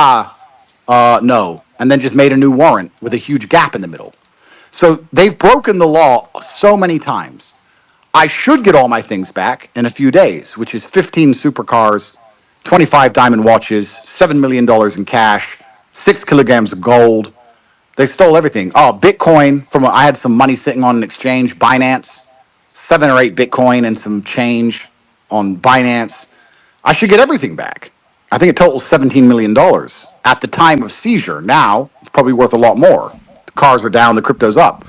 no. And then just made a new warrant with a huge gap in the middle. So they've broken the law so many times. I should get all my things back in a few days, which is 15 supercars, 25 diamond watches, $7 million in cash, 6 kilograms of gold. They stole everything. Oh, Bitcoin, I had some money sitting on an exchange, Binance, 7 or 8 Bitcoin and some change on Binance. I should get everything back. I think it totals $17 million at the time of seizure. Now, it's probably worth a lot more. The cars are down, the crypto's up.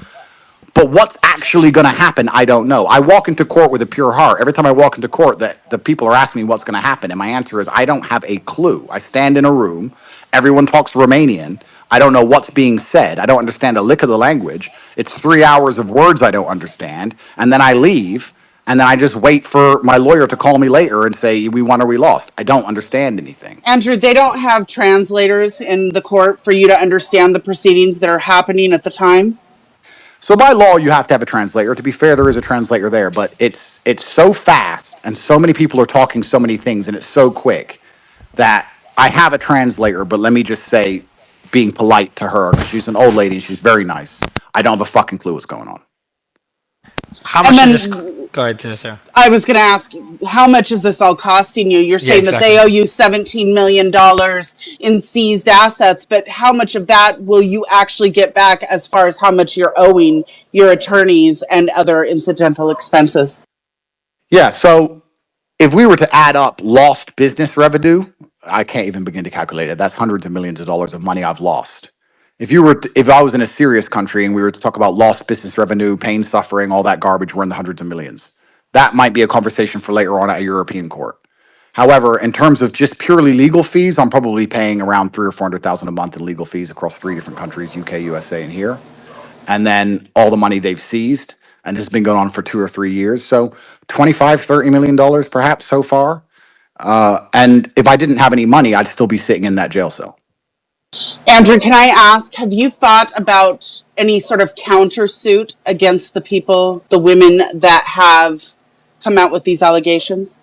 But what's actually going to happen, I don't know. I walk into court with a pure heart. Every time I walk into court, the people are asking me what's going to happen. And my answer is, I don't have a clue. I stand in a room. Everyone talks Romanian. I don't know what's being said. I don't understand a lick of the language. It's 3 hours of words I don't understand. And then I leave. And then I just wait for my lawyer to call me later and say, we won or we lost. I don't understand anything. Andrew, they don't have translators in the court for you to understand the proceedings that are happening at the time? So by law, you have to have a translator. To be fair, there is a translator there, but it's so fast and so many people are talking so many things and it's so quick that I have a translator, but let me just say, being polite to her, because she's an old lady and she's very nice, I don't have a fucking clue what's going on. How And much is this? then Go ahead, Sarah. I was going to ask, how much is this all costing you? You're Yeah, saying that they exactly. owe you $17 million in seized assets, but how much of that will you actually get back as far as how much you're owing your attorneys and other incidental expenses? Yeah, so if we were to add up lost business revenue, I can't even begin to calculate it. That's hundreds of millions of dollars of money I've lost. If I was in a serious country and we were to talk about lost business revenue, pain, suffering, all that garbage, we're in the hundreds of millions. That might be a conversation for later on at a European court. However, in terms of just purely legal fees, I'm probably paying around 300,000 or 400,000 a month in legal fees across 3 different countries: UK, USA, and here. And then all the money they've seized, and this has been going on for 2 or 3 years. So 25, $30 million perhaps so far. And if I didn't have any money, I'd still be sitting in that jail cell. Andrew, can I ask, have you thought about any sort of countersuit against the people, the women that have come out with these allegations?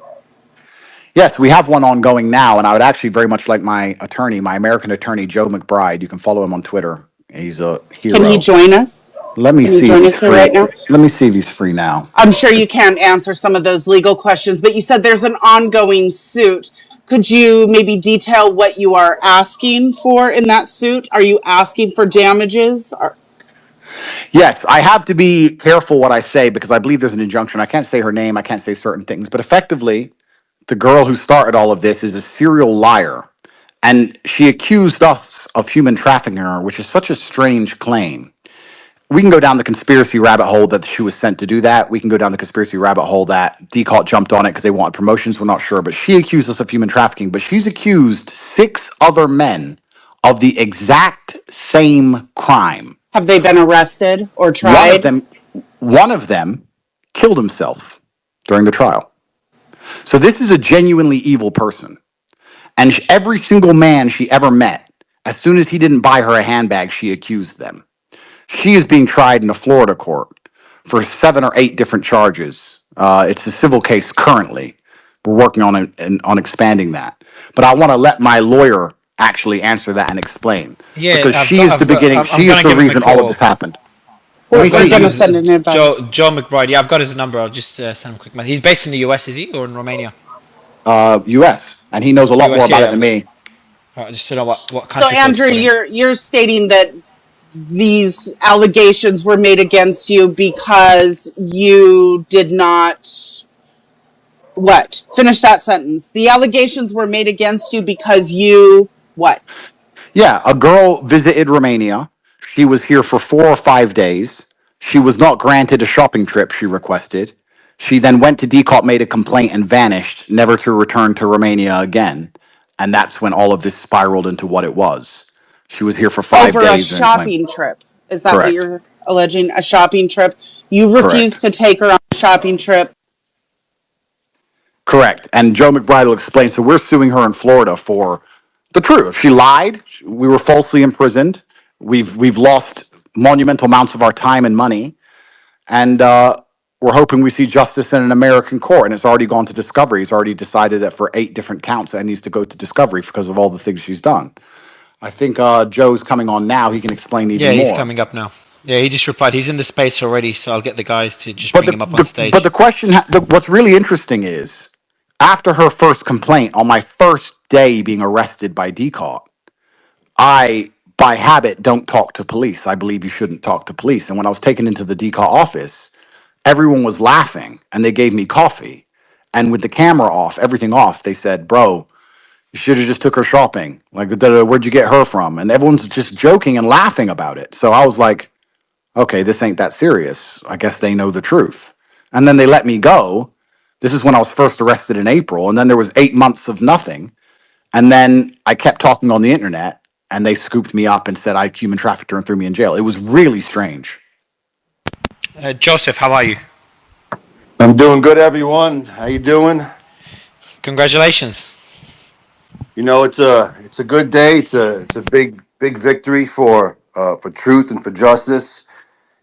Yes, we have one ongoing now, and I would actually very much like my attorney, my American attorney, Joe McBride. You can follow him on Twitter. He's a Can he hero. join us? Let me Can he see if join he's us here free. right now? Let me see if he's free now. I'm sure you can't answer some of those legal questions, but you said there's an ongoing suit. Could you maybe detail what you are asking for in that suit? Are you asking for damages? Yes, I have to be careful what I say because I believe there's an injunction. I can't say her name. I can't say certain things. But effectively, the girl who started all of this is a serial liar. And she accused us of human trafficking her, which is such a strange claim. We can go down the conspiracy rabbit hole that she was sent to do that. We can go down the conspiracy rabbit hole that Decalt jumped on it because they wanted promotions. We're not sure. But she accused us of human trafficking. But she's accused 6 other men of the exact same crime. Have they been arrested or One of tried? them, one of them killed himself during the trial. So this is a genuinely evil person. And every single man she ever met, as soon as he didn't buy her a handbag, she accused them. She is being tried in a Florida court for 7 or 8 different charges. It's a civil case currently. We're working on expanding that. But I want to let my lawyer actually answer that and explain Yeah, because she is the beginning. I'm She is gonna the give him a reason all of this call. happened. Let We're, me we're I've see. got going to He's send an invite. Joe McBride. Yeah, I've got his number. I'll just send him a quick message. He's based in the US, is he, or in Romania? U.S. and he knows a lot more US. Yeah, about it yeah. than me. Just to know what So, country code to Andrew, put in. you're stating that these allegations were made against you because you did not what? Finish that sentence. The allegations were made against you because you what? Yeah, a girl visited Romania. She was here for 4 or 5 days. She was not granted a shopping trip she requested. She then went to DCOT, made a complaint, and vanished, never to return to Romania again. And that's when all of this spiraled into what it was. She was here for five Over a days and claimed. shopping trip. Is that what Correct. you're alleging? A shopping trip? You refused Correct. to take her on a shopping trip. Correct. And Joe McBride will explain. So we're suing her in Florida for the truth. She lied. We were falsely imprisoned. We've lost monumental amounts of our time and money. And we're hoping we see justice in an American court. And it's already gone to discovery. He's already decided that for 8 different counts, that needs to go to discovery because of all the things she's done. I think Joe's coming on now. He can explain Yeah, even he's more. coming up now. Yeah, he just replied. He's in the space already, so I'll get the guys to just But bring him up on but stage. the question, what's really interesting is after her first complaint on my first day being arrested by DCOT, I, by habit, don't talk to police. I believe you shouldn't talk to police. And when I was taken into the DCOT office, everyone was laughing and they gave me coffee. And with the camera off, everything off, they said, "Bro, you should have just took her shopping. Like, where'd you get her from?" And everyone's just joking and laughing about it. So I was like, okay, this ain't that serious. I guess they know the truth. And then they let me go. This is when I was first arrested in April. And then there was 8 months of nothing. And then I kept talking on the internet and they scooped me up and said I human trafficked her and threw me in jail. It was really strange. Joseph, how are you? I'm doing good, everyone. How you doing? Congratulations. You know, it's a good day. It's a big victory for truth and for justice,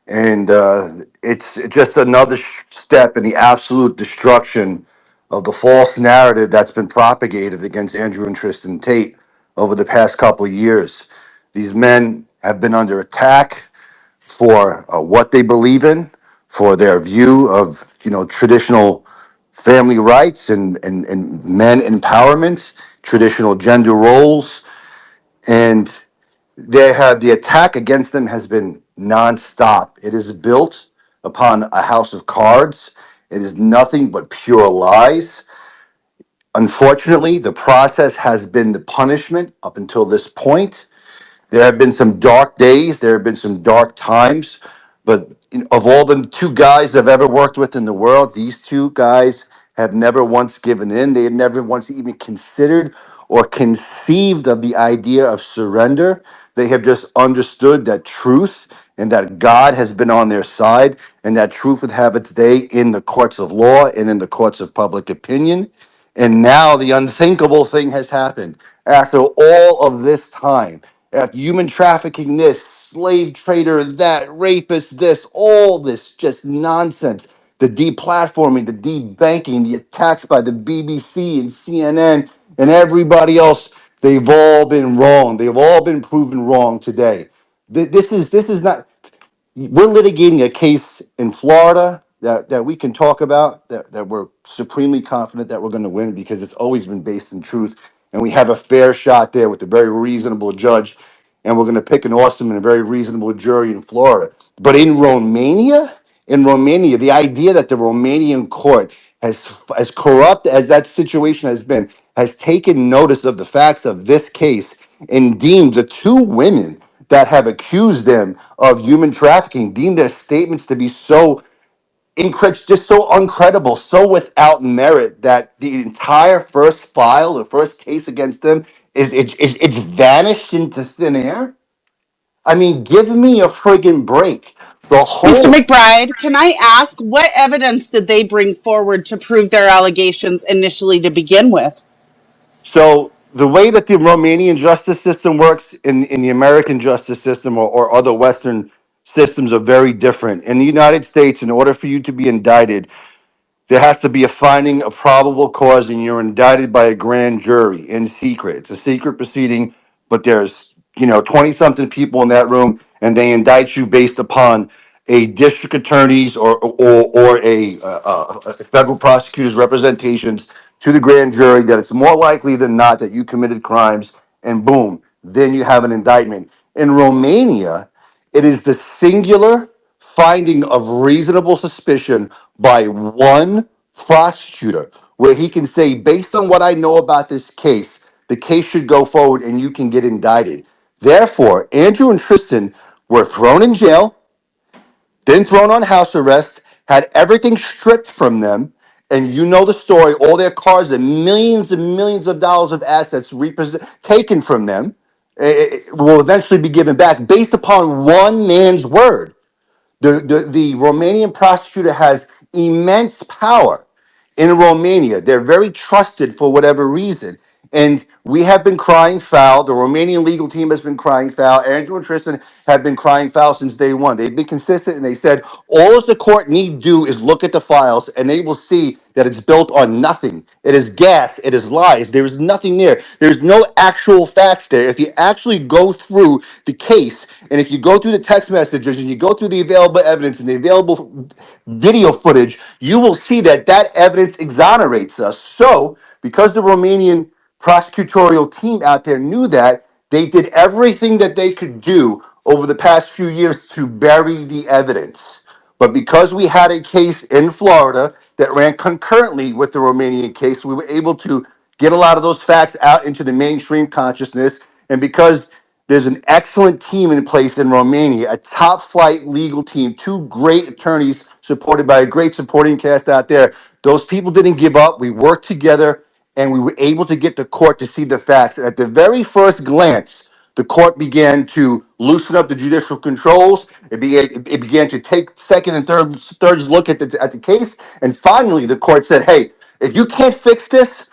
and it's just another step in the absolute destruction of the false narrative that's been propagated against Andrew and Tristan Tate over the past couple of years. These men have been under attack for what they believe in, for their view of traditional family rights and men empowerment, traditional gender roles, and the attack against them has been nonstop. It is built upon a house of cards. It is nothing but pure lies. Unfortunately, the process has been the punishment up until this point. There have been some dark days, there have been some dark times, but of all the two guys I've ever worked with in the world, these two guys have never once given in. They have never once even considered or conceived of the idea of surrender. They have just understood that truth and that God has been on their side, and that truth would have its day in the courts of law and in the courts of public opinion. And now the unthinkable thing has happened. After all of this time, after human trafficking this, slave trader that, rapist this, all this just nonsense, the deplatforming, the debanking, the attacks by the BBC and CNN and everybody else, they've all been wrong. They've all been proven wrong today. This is not. We're litigating a case in Florida that we can talk about, that we're supremely confident that we're going to win because it's always been based in truth. And we have a fair shot there with a very reasonable judge. And we're going to pick an awesome and a very reasonable jury in Florida. But in Romania, the idea that the Romanian court has, as corrupt as that situation has been, has taken notice of the facts of this case and deemed the two women that have accused them of human trafficking, deemed their statements to be so just so uncredible, so without merit that the entire first file, the first case against them, it's vanished into thin air. I mean, give me a friggin' break. The Mr. whole McBride, can I ask what evidence did they bring forward to prove their allegations initially to begin with? So the way that the Romanian justice system works in the American justice system or other Western systems are very different. In the United States, in order for you to be indicted, there has to be a finding of probable cause, and you're indicted by a grand jury in secret. It's a secret proceeding, but there's 20 something people in that room, and they indict you based upon a district attorney's or a federal prosecutor's representations to the grand jury that it's more likely than not that you committed crimes, and boom, then you have an indictment. In Romania, it is the singular finding of reasonable suspicion by one prosecutor, where he can say, based on what I know about this case, the case should go forward and you can get indicted. Therefore, Andrew and Tristan were thrown in jail, then thrown on house arrest, had everything stripped from them. And you know the story, all their cars and millions of dollars of assets taken from them will eventually be given back based upon one man's word. The Romanian prosecutor has immense power in Romania. They're very trusted for whatever reason. And we have been crying foul. The Romanian legal team has been crying foul. Andrew and Tristan have been crying foul since day one. They've been consistent and they said all the court need do is look at the files and they will see that it's built on nothing. It is gas. It is lies. There is nothing there. There's no actual facts there. If you actually go through the case and if you go through the text messages and you go through the available evidence and the available video footage, you will see that that evidence exonerates us. So, because the Romanian prosecutorial team out there knew that, they did everything that they could do over the past few years to bury the evidence. But because we had a case in Florida that ran concurrently with the Romanian case, we were able to get a lot of those facts out into the mainstream consciousness. And because there's an excellent team in place in Romania, a top flight legal team, two great attorneys supported by a great supporting cast out there. Those people didn't give up. We worked together and we were able to get the court to see the facts. And at the very first glance, the court began to loosen up the judicial controls. It began to take second and third look at the case. And finally, the court said, hey, if you can't fix this,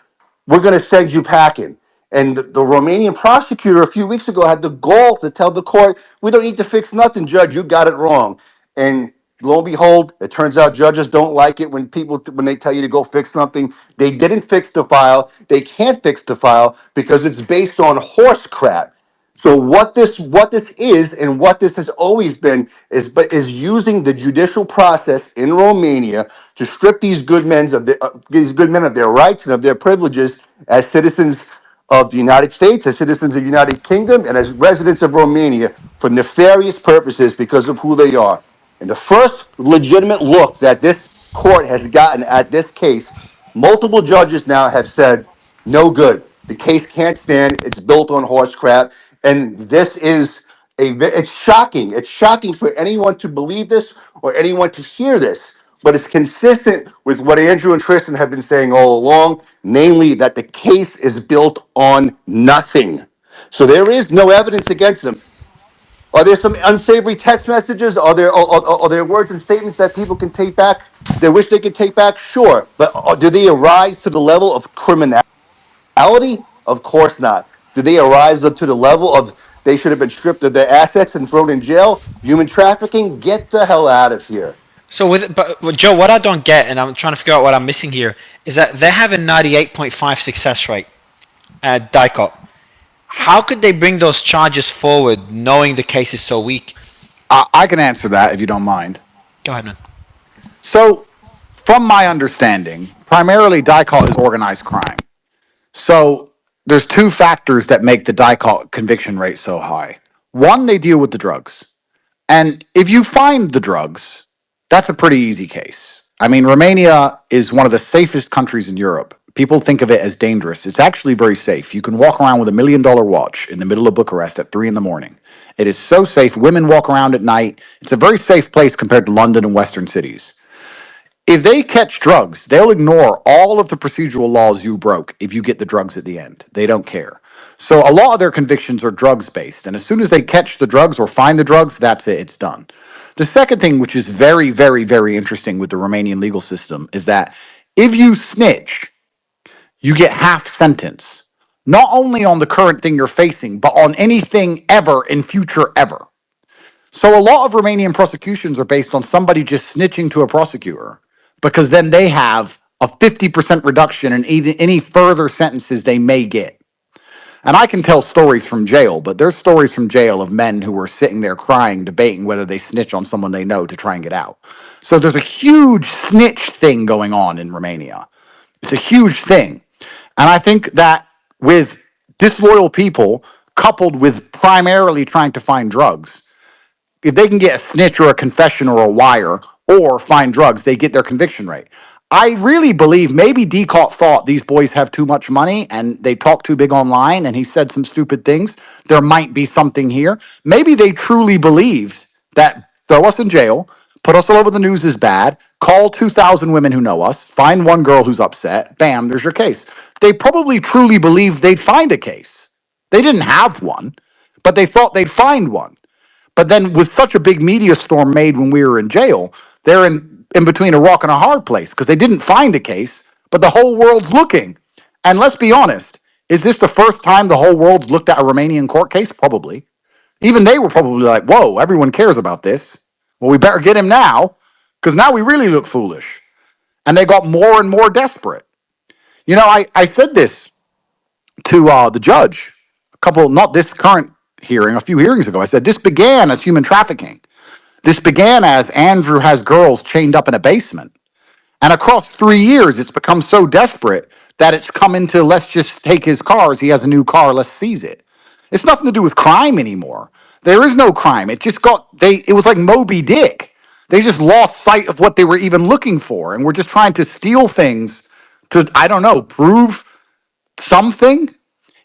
we're going to send you packing. And the Romanian prosecutor a few weeks ago had the gall to tell the court, we don't need to fix nothing, judge, you got it wrong. And lo and behold, it turns out judges don't like it when they tell you to go fix something. They didn't fix the file. They can't fix the file because it's based on horse crap. So what this is and what this has always been is using the judicial process in Romania to strip these good men of their rights and of their privileges as citizens of the United States, as citizens of the United Kingdom, and as residents of Romania for nefarious purposes because of who they are. And the first legitimate look that this court has gotten at this case, multiple judges now have said, no good. The case can't stand. It's built on horse crap. And this is it's shocking. It's shocking for anyone to believe this or anyone to hear this. But it's consistent with what Andrew and Tristan have been saying all along, namely that the case is built on nothing. So there is no evidence against them. Are there some unsavory text messages? Are there words and statements that people can take back? They wish they could take back? Sure. But do they arise to the level of criminality? Of course not. Do they arise up to the level of they should have been stripped of their assets and thrown in jail? Human trafficking? Get the hell out of here. So but Joe, what I don't get, and I'm trying to figure out what I'm missing here, is that they have a 98.5 success rate at DICOT. How could they bring those charges forward knowing the case is so weak? I can answer that if you don't mind. Go ahead, man. So, from my understanding, primarily DICOT is organized crime. So, there's two factors that make the DICOT conviction rate so high. One, they deal with the drugs. And if you find the drugs, that's a pretty easy case. I mean, Romania is one of the safest countries in Europe. People think of it as dangerous. It's actually very safe. You can walk around with $1 million watch in the middle of Bucharest at 3 a.m. It is so safe. Women walk around at night. It's a very safe place compared to London and Western cities. If they catch drugs, they'll ignore all of the procedural laws you broke if you get the drugs at the end. They don't care. So a lot of their convictions are drugs based. And as soon as they catch the drugs or find the drugs, that's it, it's done. The second thing, which is very, very, very interesting with the Romanian legal system, is that if you snitch, you get half sentence. Not only on the current thing you're facing, but on anything ever in future ever. So a lot of Romanian prosecutions are based on somebody just snitching to a prosecutor because then they have a 50% reduction in any further sentences they may get. And I can tell stories from jail, but there's stories from jail of men who were sitting there crying, debating whether they snitch on someone they know to try and get out. So there's a huge snitch thing going on in Romania. It's a huge thing. And I think that with disloyal people coupled with primarily trying to find drugs, if they can get a snitch or a confession or a wire or find drugs, they get their conviction rate. I really believe maybe Decott thought these boys have too much money and they talk too big online and he said some stupid things. There might be something here. Maybe they truly believed that throw us in jail, put us all over the news as bad, call 2,000 women who know us, find one girl who's upset, bam, there's your case. They probably truly believed they'd find a case. They didn't have one, but they thought they'd find one. But then with such a big media storm made when we were in jail, they're in between a rock and a hard place because they didn't find a case, but the whole world's looking. And let's be honest, is this the first time the whole world's looked at a Romanian court case? Probably. Even they were probably like, whoa, everyone cares about this. Well, we better get him now because now we really look foolish. And they got more and more desperate. You know, I said this to the judge a couple, not this current hearing, a few hearings ago. I said, this began as human trafficking. This began as Andrew has girls chained up in a basement. And across 3 years, it's become so desperate that it's come into let's just take his cars. He has a new car. Let's seize it. It's nothing to do with crime anymore. There is no crime. It just it was like Moby Dick. They just lost sight of what they were even looking for. And we're just trying to steal things to, I don't know, prove something.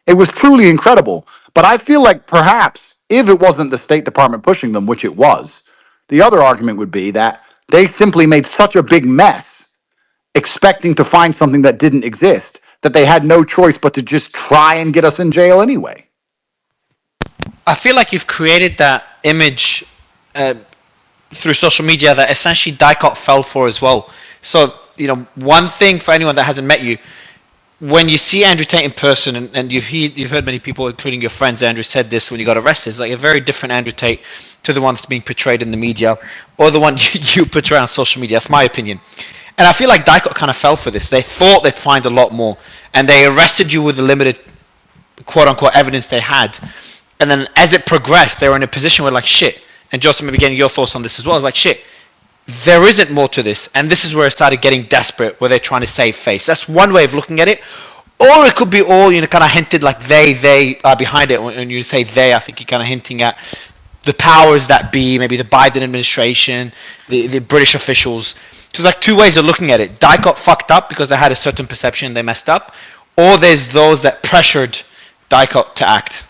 It was truly incredible. But I feel like perhaps if it wasn't the State Department pushing them, which it was, the other argument would be that they simply made such a big mess expecting to find something that didn't exist that they had no choice but to just try and get us in jail anyway. I feel like you've created that image through social media that essentially DICOT fell for as well. So, you know, one thing for anyone that hasn't met you, when you see Andrew Tate in person, and you've heard many people, including your friends, Andrew said this when you got arrested, it's like a very different Andrew Tate to the one that's being portrayed in the media or the one you portray on social media. That's my opinion. And I feel like DICOT kind of fell for this. They thought they'd find a lot more, and they arrested you with the limited quote-unquote evidence they had. And then as it progressed, they were in a position where like shit. And Joseph, maybe getting your thoughts on this as well. It's like shit. There isn't more to this, and this is where it started getting desperate, where they're trying to save face. That's one way of looking at it, or it could be all kind of hinted like they are behind it. When you say they, I think you're kind of hinting at the powers that be, maybe the Biden administration, the British officials. So there's like two ways of looking at it. Dyke got fucked up because they had a certain perception and they messed up, or there's those that pressured Dyke to act.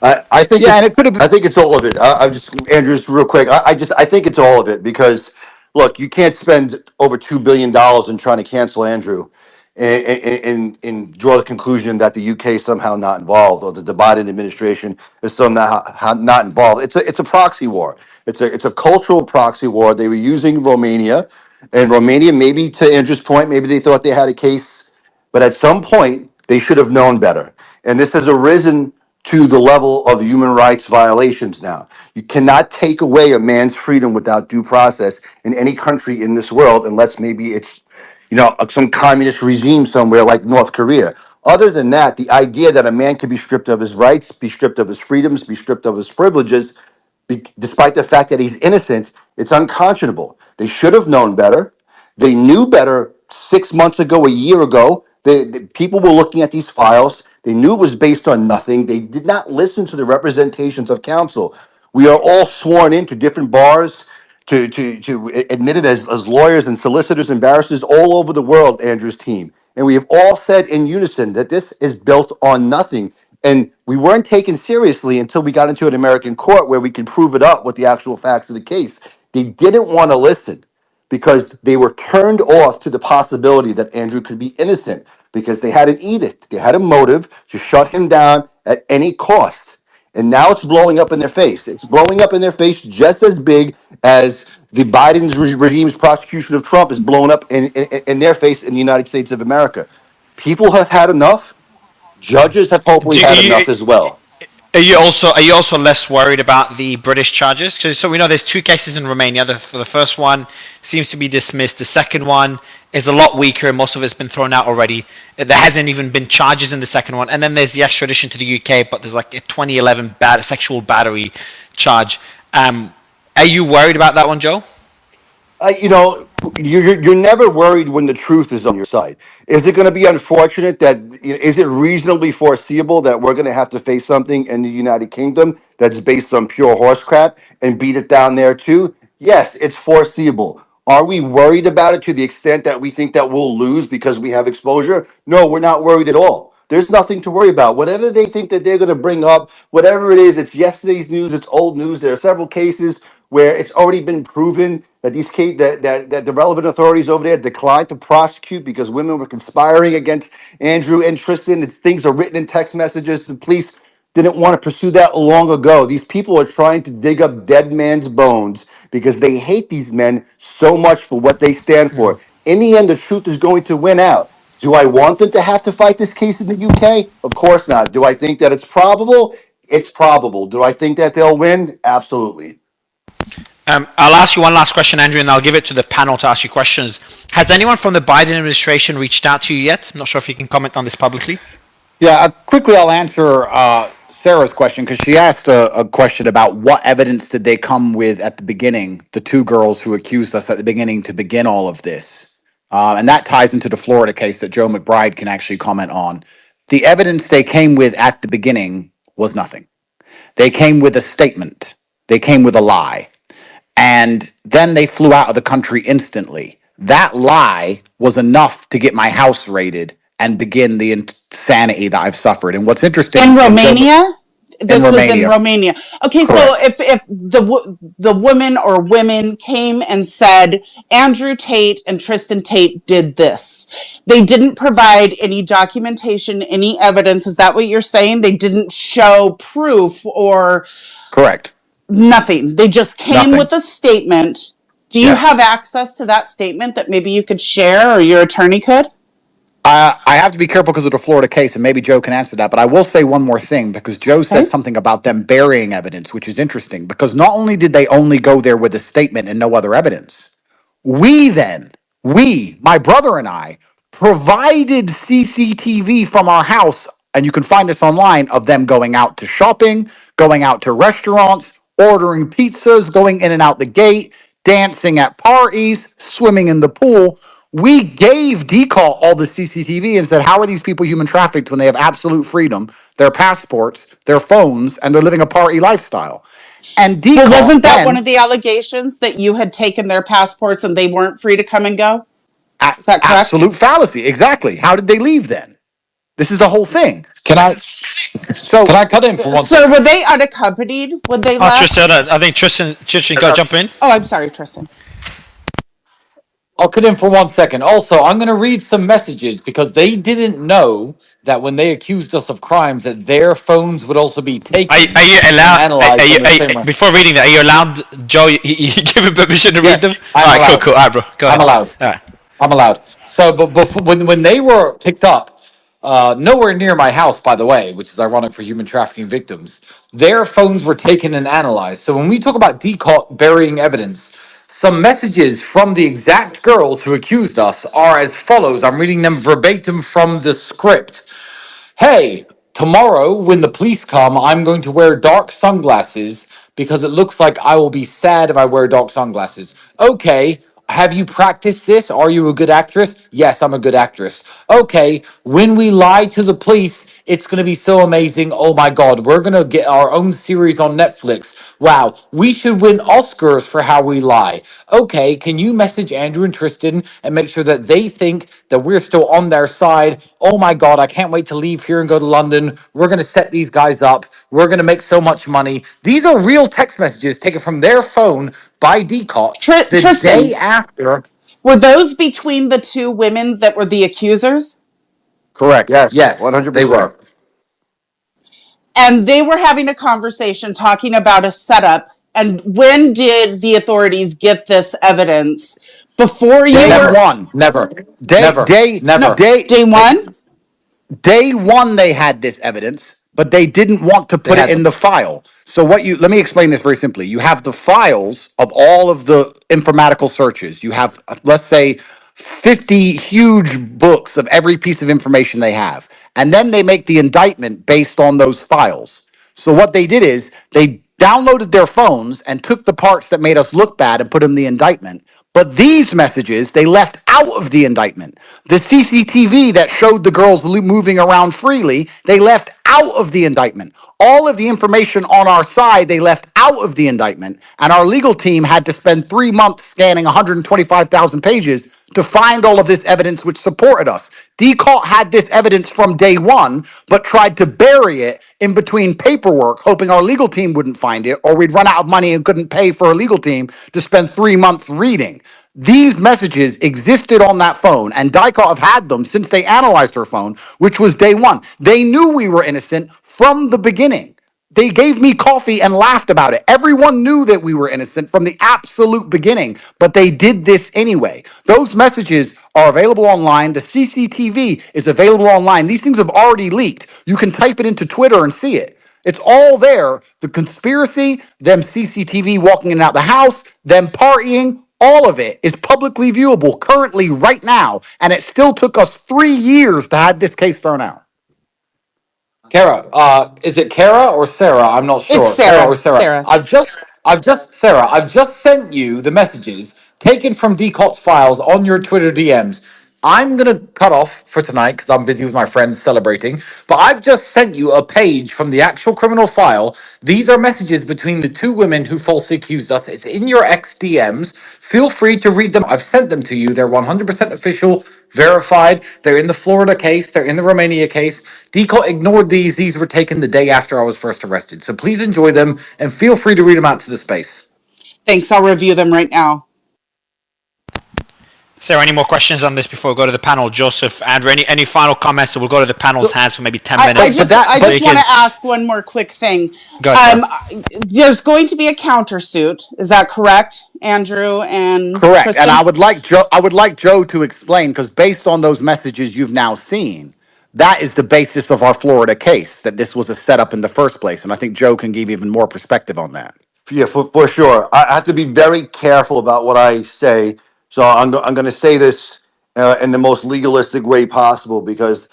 I think Yeah, it's and it could have. I think it's all of it. I'm just Andrew, just real quick. I think it's all of it because look, you can't spend over $2 billion in trying to cancel Andrew, and draw the conclusion that the UK is somehow not involved or the Biden administration is somehow not involved. It's a proxy war. It's a cultural proxy war. They were using Romania, and Romania, maybe to Andrew's point, maybe they thought they had a case, but at some point they should have known better. And this has arisen to the level of human rights violations now. You cannot take away a man's freedom without due process in any country in this world, unless maybe it's, some communist regime somewhere like North Korea. Other than that, the idea that a man could be stripped of his rights, be stripped of his freedoms, be stripped of his privileges, despite the fact that he's innocent, it's unconscionable. They should have known better. They knew better 6 months ago, a year ago. The people were looking at these files. They knew it was based on nothing. They did not listen to the representations of counsel. We are all sworn into different bars to admitted as lawyers and solicitors and barristers all over the world, Andrew's team. And we have all said in unison that this is built on nothing. And we weren't taken seriously until we got into an American court where we could prove it up with the actual facts of the case. They didn't want to listen because they were turned off to the possibility that Andrew could be innocent because they had an edict, they had a motive to shut him down at any cost. And now it's blowing up in their face. It's blowing up in their face just as big as the Biden's regime's prosecution of Trump is blowing up in their face in the United States of America. People have had enough. Judges have hopefully Do had you, enough as well. are you also less worried about the British charges? So we know there's two cases in Romania. For the first one seems to be dismissed. The second one is a lot weaker. Most of it's been thrown out already. There hasn't even been charges in the second one. And then there's the extradition to the UK, but there's like a 2011 sexual battery charge. Are you worried about that one, Joe? You know, you're never worried when the truth is on your side. Is it going to be unfortunate that, is it reasonably foreseeable that we're going to have to face something in the United Kingdom that's based on pure horse crap and beat it down there too? Yes, it's foreseeable. Are we worried about it to the extent that we think that we'll lose because we have exposure? No, we're not worried at all. There's nothing to worry about. Whatever they think that they're going to bring up, whatever it is, it's yesterday's news, it's old news. There are several cases where it's already been proven that that the relevant authorities over there declined to prosecute because women were conspiring against Andrew and Tristan. Things are written in text messages. The police didn't want to pursue that long ago. These people are trying to dig up dead man's bones because they hate these men so much for what they stand for. In the end, the truth is going to win out. Do I want them to have to fight this case in the UK? Of course not. Do I think that it's probable? It's probable. Do I think that they'll win? Absolutely. I'll ask you one last question, Andrew, and I'll give it to the panel to ask you questions. Has anyone from the Biden administration reached out to you yet? I'm not sure if you can comment on this publicly. Yeah, quickly I'll answer Sarah's question because she asked a question about what evidence did they come with at the beginning, the two girls who accused us at the beginning to begin all of this. And that ties into the Florida case that Joe McBride can actually comment on. The evidence they came with at the beginning was nothing. They came with a statement. They came with a lie. And then they flew out of the country instantly. That lie was enough to get my house raided and begin the insanity that I've suffered. And what's interesting In Romania? in This was in Romania, Romania. Okay, so correct? if the woman or women came and said Andrew Tate and Tristan Tate did this, they didn't provide any documentation, any evidence. Is that what you're saying? They didn't show proof or Correct. nothing. They just came Nothing. with a statement. Do you Yes. have access to that statement that maybe you could share or your attorney could? I have to be careful because of the Florida case, and maybe Joe can answer that. But I will say one more thing because Joe said Okay. something about them burying evidence, which is interesting because not only did they only go there with a statement and no other evidence, my brother and I, provided CCTV from our house and you can find this online, of them going out to shopping, going out to restaurants, ordering pizzas, going in and out the gate, dancing at parties, swimming in the pool. We gave DCALT all the CCTV and said, how are these people human trafficked when they have absolute freedom, their passports, their phones, and they're living a party lifestyle? And Well, DCALT wasn't that one then, of the allegations that you had taken their passports and they weren't free to come and go? Is that correct? absolute fallacy. Exactly. How did they leave then? This is the whole thing. Can I So, cut in for one Sir, second? were they unaccompanied when they Oh, left? Tristan, I think Tristan, got to jump in. Oh, I'm sorry, Tristan. I'll cut in for 1 second. Also, I'm going to read some messages because they didn't know that when they accused us of crimes, that their phones would also be taken Are you and allowed? analyzed in the same way. Before reading that, are you allowed, Joe? You given permission to read them? Yes, I'm All right, allowed. cool. All right, bro, go I'm ahead. allowed. All right. I'm allowed. So, but before, when they were picked up, nowhere near my house, by the way, which is ironic for human trafficking victims, their phones were taken and analyzed. So when we talk about decaut burying evidence, some messages from the exact girls who accused us are as follows. I'm reading them verbatim from the script. Hey, tomorrow when the police come, I'm going to wear dark sunglasses because it looks like I will be sad if I wear dark sunglasses. Okay, have you practiced this? Are you a good actress? Yes, I'm a good actress. Okay, when we lie to the police, it's going to be so amazing. Oh my God, we're going to get our own series on Netflix. Wow, we should win Oscars for how we lie. Okay, can you message Andrew and Tristan and make sure that they think that we're still on their side? Oh my God, I can't wait to leave here and go to London. We're going to set these guys up. We're going to make so much money. These are real text messages taken from their phone by Decot the day Tristan, after. were those between the two women that were the accusers? correct. Yes, Yes, they 100%. were. And they were having a conversation talking about a setup. And when did the authorities get this evidence? Before you Day Never, were. one. never, Day, never, day, No, never. day, day one? day one, they had this evidence, but they didn't want to They put it had in them. the file. So let me explain this very simply. You have the files of all of the informatical searches. You have, let's say, 50 huge books of every piece of information they have. And then they make the indictment based on those files. So what they did is they downloaded their phones and took the parts that made us look bad and put them in the indictment. But these messages they left out of the indictment. The CCTV that showed the girls moving around freely, they left out of the indictment. All of the information on our side, they left out of the indictment. And our legal team had to spend 3 months scanning 125,000 pages to find all of this evidence which supported us. DCALT had this evidence from day one, but tried to bury it in between paperwork, hoping our legal team wouldn't find it, or we'd run out of money and couldn't pay for a legal team to spend 3 months reading. These messages existed on that phone, and DICALT have had them since they analyzed her phone, which was day one. They knew we were innocent from the beginning. They gave me coffee and laughed about it. Everyone knew that we were innocent from the absolute beginning, but they did this anyway. Those messages are available online. The CCTV is available online. These things have already leaked. You can type it into Twitter and see it. It's all there. The conspiracy, them CCTV walking in and out the house, them partying, all of it is publicly viewable currently right now. And it still took us 3 years to have this case thrown out. Kara, is it Kara or Sarah? I'm not It's sure. Kara or Sarah. Sarah? Sarah. Sarah. I've just sent you the messages taken from Decot's files on your Twitter DMs. I'm gonna cut off for tonight because I'm busy with my friends celebrating. But I've just sent you a page from the actual criminal file. These are messages between the two women who falsely accused us. It's in your ex DMs. Feel free to read them. I've sent them to you. They're 100% official, verified. They're in the Florida case. They're in the Romania case. Decot ignored these. These were taken the day after I was first arrested. So please enjoy them and feel free to read them out to the space. Thanks. I'll review them right now. Sarah, any more questions on this before we go to the panel? Joseph, Andrew, any final comments? So we'll go to the panel's hands for maybe 10 I minutes. just, I just want to ask one more quick thing. Go ahead, There's going to be a countersuit. Is that correct, Andrew and Correct. Tristan? And I would like Joe to explain, because based on those messages you've now seen, that is the basis of our Florida case, that this was a setup in the first place. And I think Joe can give even more perspective on that. Yeah, for sure. I have to be very careful about what I say. So I'm going to say this in the most legalistic way possible, because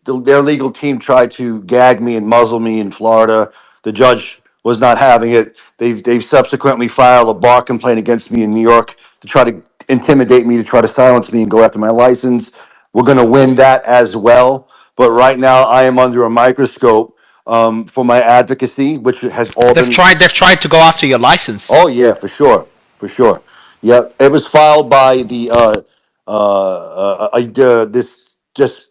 their legal team tried to gag me and muzzle me in Florida. The judge was not having it. They've subsequently filed a bar complaint against me in New York to try to intimidate me, to try to silence me and go after my license. We're going to win that as well. But right now, I am under a microscope for my advocacy, which has all They've been. tried. They've tried to go after your license. Oh yeah, for sure, for sure. Yeah, it was filed by the this just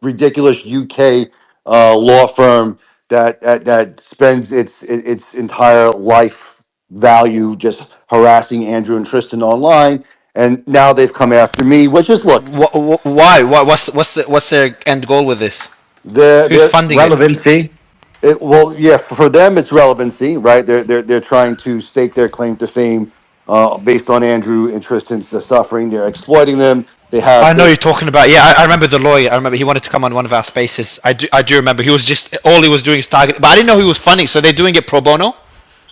ridiculous UK law firm that spends its entire life value just harassing Andrew and Tristan online, and now they've come after me. Which is, look, Why? What's their end goal with this? Who's their funding it? Relevancy. well, yeah, for them it's relevancy, right? They're trying to stake their claim to fame based on Andrew and Tristan's suffering. They're exploiting them. They I have know they you're talking about. Yeah, I remember the lawyer. I remember he wanted to come on one of our spaces. I do remember. He was just all he was doing is target. But I didn't know he was funding. So they're doing it pro bono.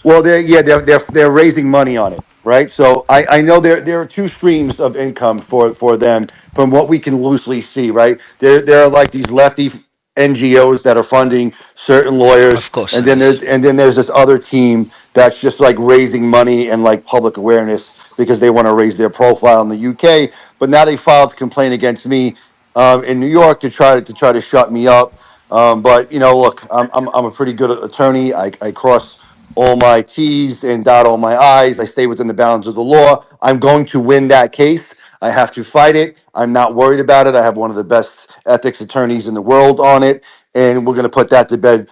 Well, they're raising money on it, right? So I know there are two streams of income for them from what we can loosely see, right? There are like these lefty NGOs that are funding certain lawyers, Of course and there is. then there's this other team that's just like raising money and like public awareness because they want to raise their profile in the UK. But now they filed a complaint against me in New York to try to shut me up. But look, I'm a pretty good attorney. I cross all my T's and dot all my I's. I stay within the bounds of the law. I'm going to win that case. I have to fight it. I'm not worried about it. I have one of the best ethics attorneys in the world on it, and we're going to put that to bed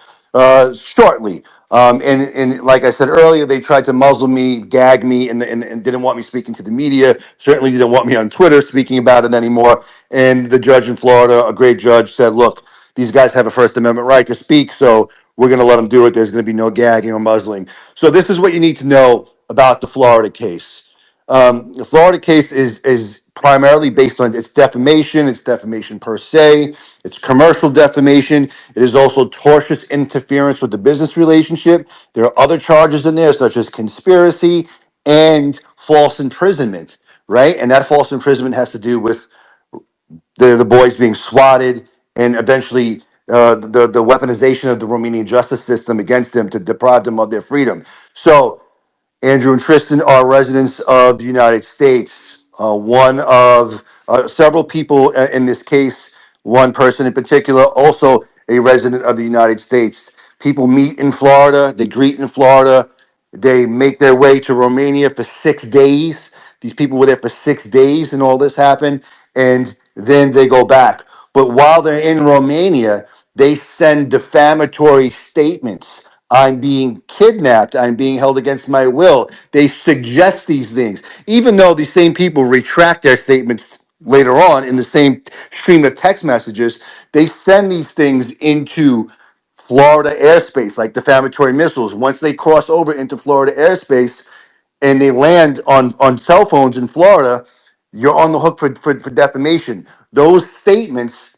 shortly. And like I said earlier, they tried to muzzle me, gag me, and didn't want me speaking to the media. Certainly didn't want me on Twitter speaking about it anymore. And the judge in Florida, a great judge, said, "Look, these guys have a First Amendment right to speak, so we're going to let them do it. There's going to be no gagging or muzzling." So this is what you need to know about the Florida case. The Florida case is primarily based on its defamation. It's defamation per se. It's commercial defamation. It is also tortious interference with the business relationship. There are other charges in there, such as conspiracy and false imprisonment, right? And that false imprisonment has to do with the boys being swatted and eventually the weaponization of the Romanian justice system against them to deprive them of their freedom. So Andrew and Tristan are residents of the United States. One of several people in this case, one person in particular, also a resident of the United States. People meet in Florida, they greet in Florida, they make their way to Romania for 6 days. These people were there for 6 days and all this happened, and then they go back. But while they're in Romania, they send defamatory statements. I'm being kidnapped. I'm being held against my will. They suggest these things, even though these same people retract their statements later on in the same stream of text messages. They send these things into Florida airspace, like defamatory missiles. Once they cross over into Florida airspace and they land on cell phones in Florida, you're on the hook for defamation. Those statements,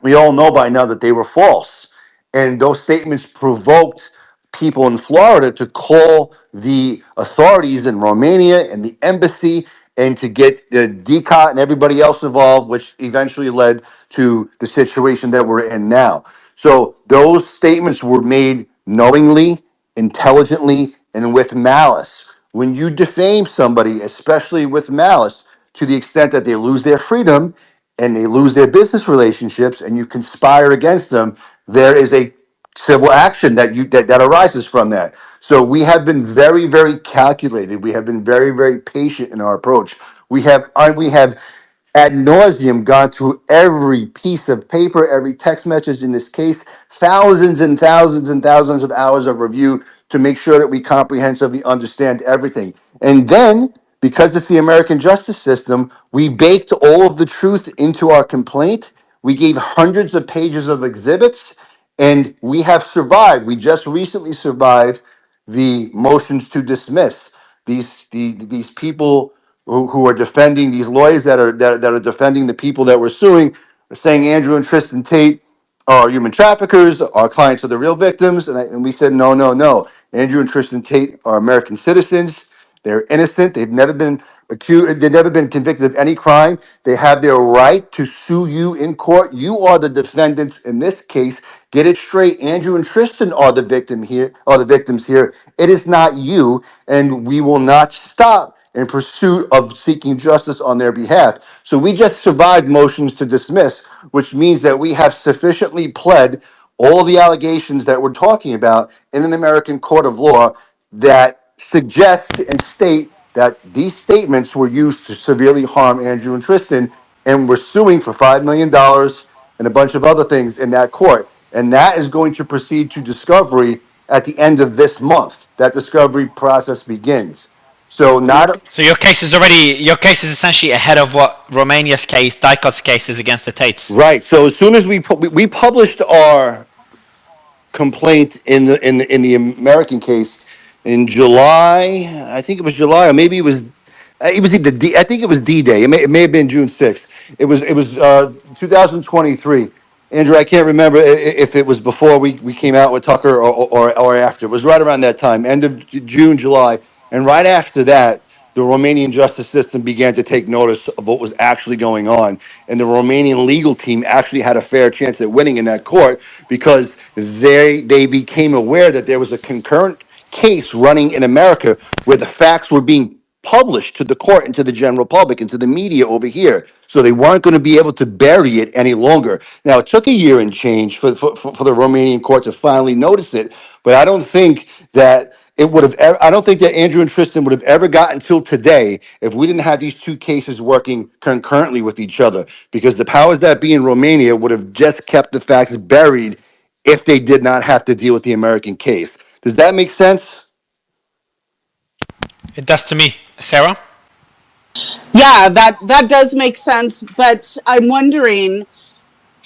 we all know by now that they were false. And those statements provoked people in Florida to call the authorities in Romania and the embassy and to get the DCOT and everybody else involved, which eventually led to the situation that we're in now. So those statements were made knowingly, intelligently, and with malice. When you defame somebody, especially with malice, to the extent that they lose their freedom and they lose their business relationships and you conspire against them, there is a civil action that arises from that. So we have been very, very calculated. We have been very, very patient in our approach. We have ad nauseum gone through every piece of paper, every text message in this case, thousands and thousands and thousands of hours of review to make sure that we comprehensively understand everything. And then, because it's the American justice system, we baked all of the truth into our complaint. We gave hundreds of pages of exhibits, and we have survived. We just recently survived the motions to dismiss. These people who are defending, these lawyers that are defending the people that we're suing, are saying Andrew and Tristan Tate are human traffickers. Our clients are the real victims, and we said no, no, no. Andrew and Tristan Tate are American citizens. They're innocent. They've never been accused, they've never been convicted of any crime. They have their right to sue you in court. You are the defendants in this case. Get it straight. Andrew and Tristan are the victims here. It is not you, and we will not stop in pursuit of seeking justice on their behalf. So we just survived motions to dismiss, which means that we have sufficiently pled all the allegations that we're talking about in an American court of law that suggest and state that these statements were used to severely harm Andrew and Tristan, and we're suing for $5 million and a bunch of other things in that court. And that is going to proceed to discovery at the end of this month. That discovery process begins. So not So your case is essentially ahead of what Romania's case, Dicot's case is against the Tates. right. So as soon as we published our complaint in the American case in July. I think it was July, or maybe it was. It was either D. I think it was D-Day. It may have been June 6th. It was 2023. Andrew, I can't remember if it was before we came out with Tucker or after. It was right around that time, end of June, July, and right after that, the Romanian justice system began to take notice of what was actually going on, and the Romanian legal team actually had a fair chance at winning in that court because they became aware that there was a concurrent case running in America where the facts were being published to the court and to the general public and to the media over here. So they weren't going to be able to bury it any longer. Now, it took a year and change for the Romanian court to finally notice it, but I don't think that it would have I don't think that Andrew and Tristan would have ever gotten till today if we didn't have these two cases working concurrently with each other, because the powers that be in Romania would have just kept the facts buried if they did not have to deal with the American case. Does that make sense? It does to me. Sarah? Yeah, that does make sense, but I'm wondering,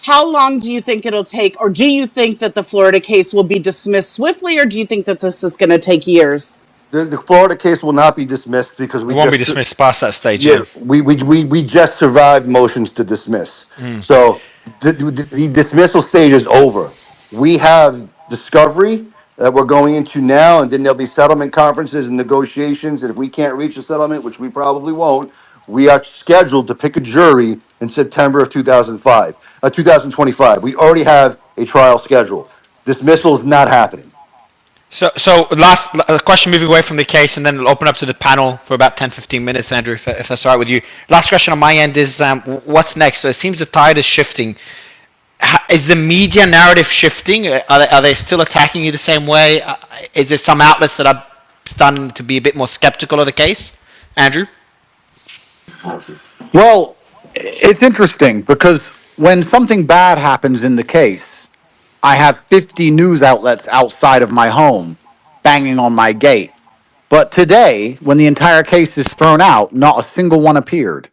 how long do you think it'll take, or do you think that the Florida case will be dismissed swiftly, or do you think that this is going to take years? The Florida case will not be dismissed because It we won't be just dismissed past that stage, yeah yeah. we just survived motions to dismiss. Mm. So the dismissal stage is over. We have discovery that we're going into now, and then there'll be settlement conferences and negotiations. And if we can't reach a settlement, which we probably won't, we are scheduled to pick a jury in September of 2025. We already have a trial schedule. Dismissal is not happening. So last question, moving away from the case, and then we'll open up to the panel for about 10-15 minutes, Andrew, if that's all right with you. Last question on my end is, what's next? So it seems the tide is shifting. Is the media narrative shifting? Are they still attacking you the same way? Is there some outlets that are starting to be a bit more skeptical of the case? Andrew? Well, it's interesting because when something bad happens in the case, I have 50 news outlets outside of my home banging on my gate. But today, when the entire case is thrown out, not a single one appeared.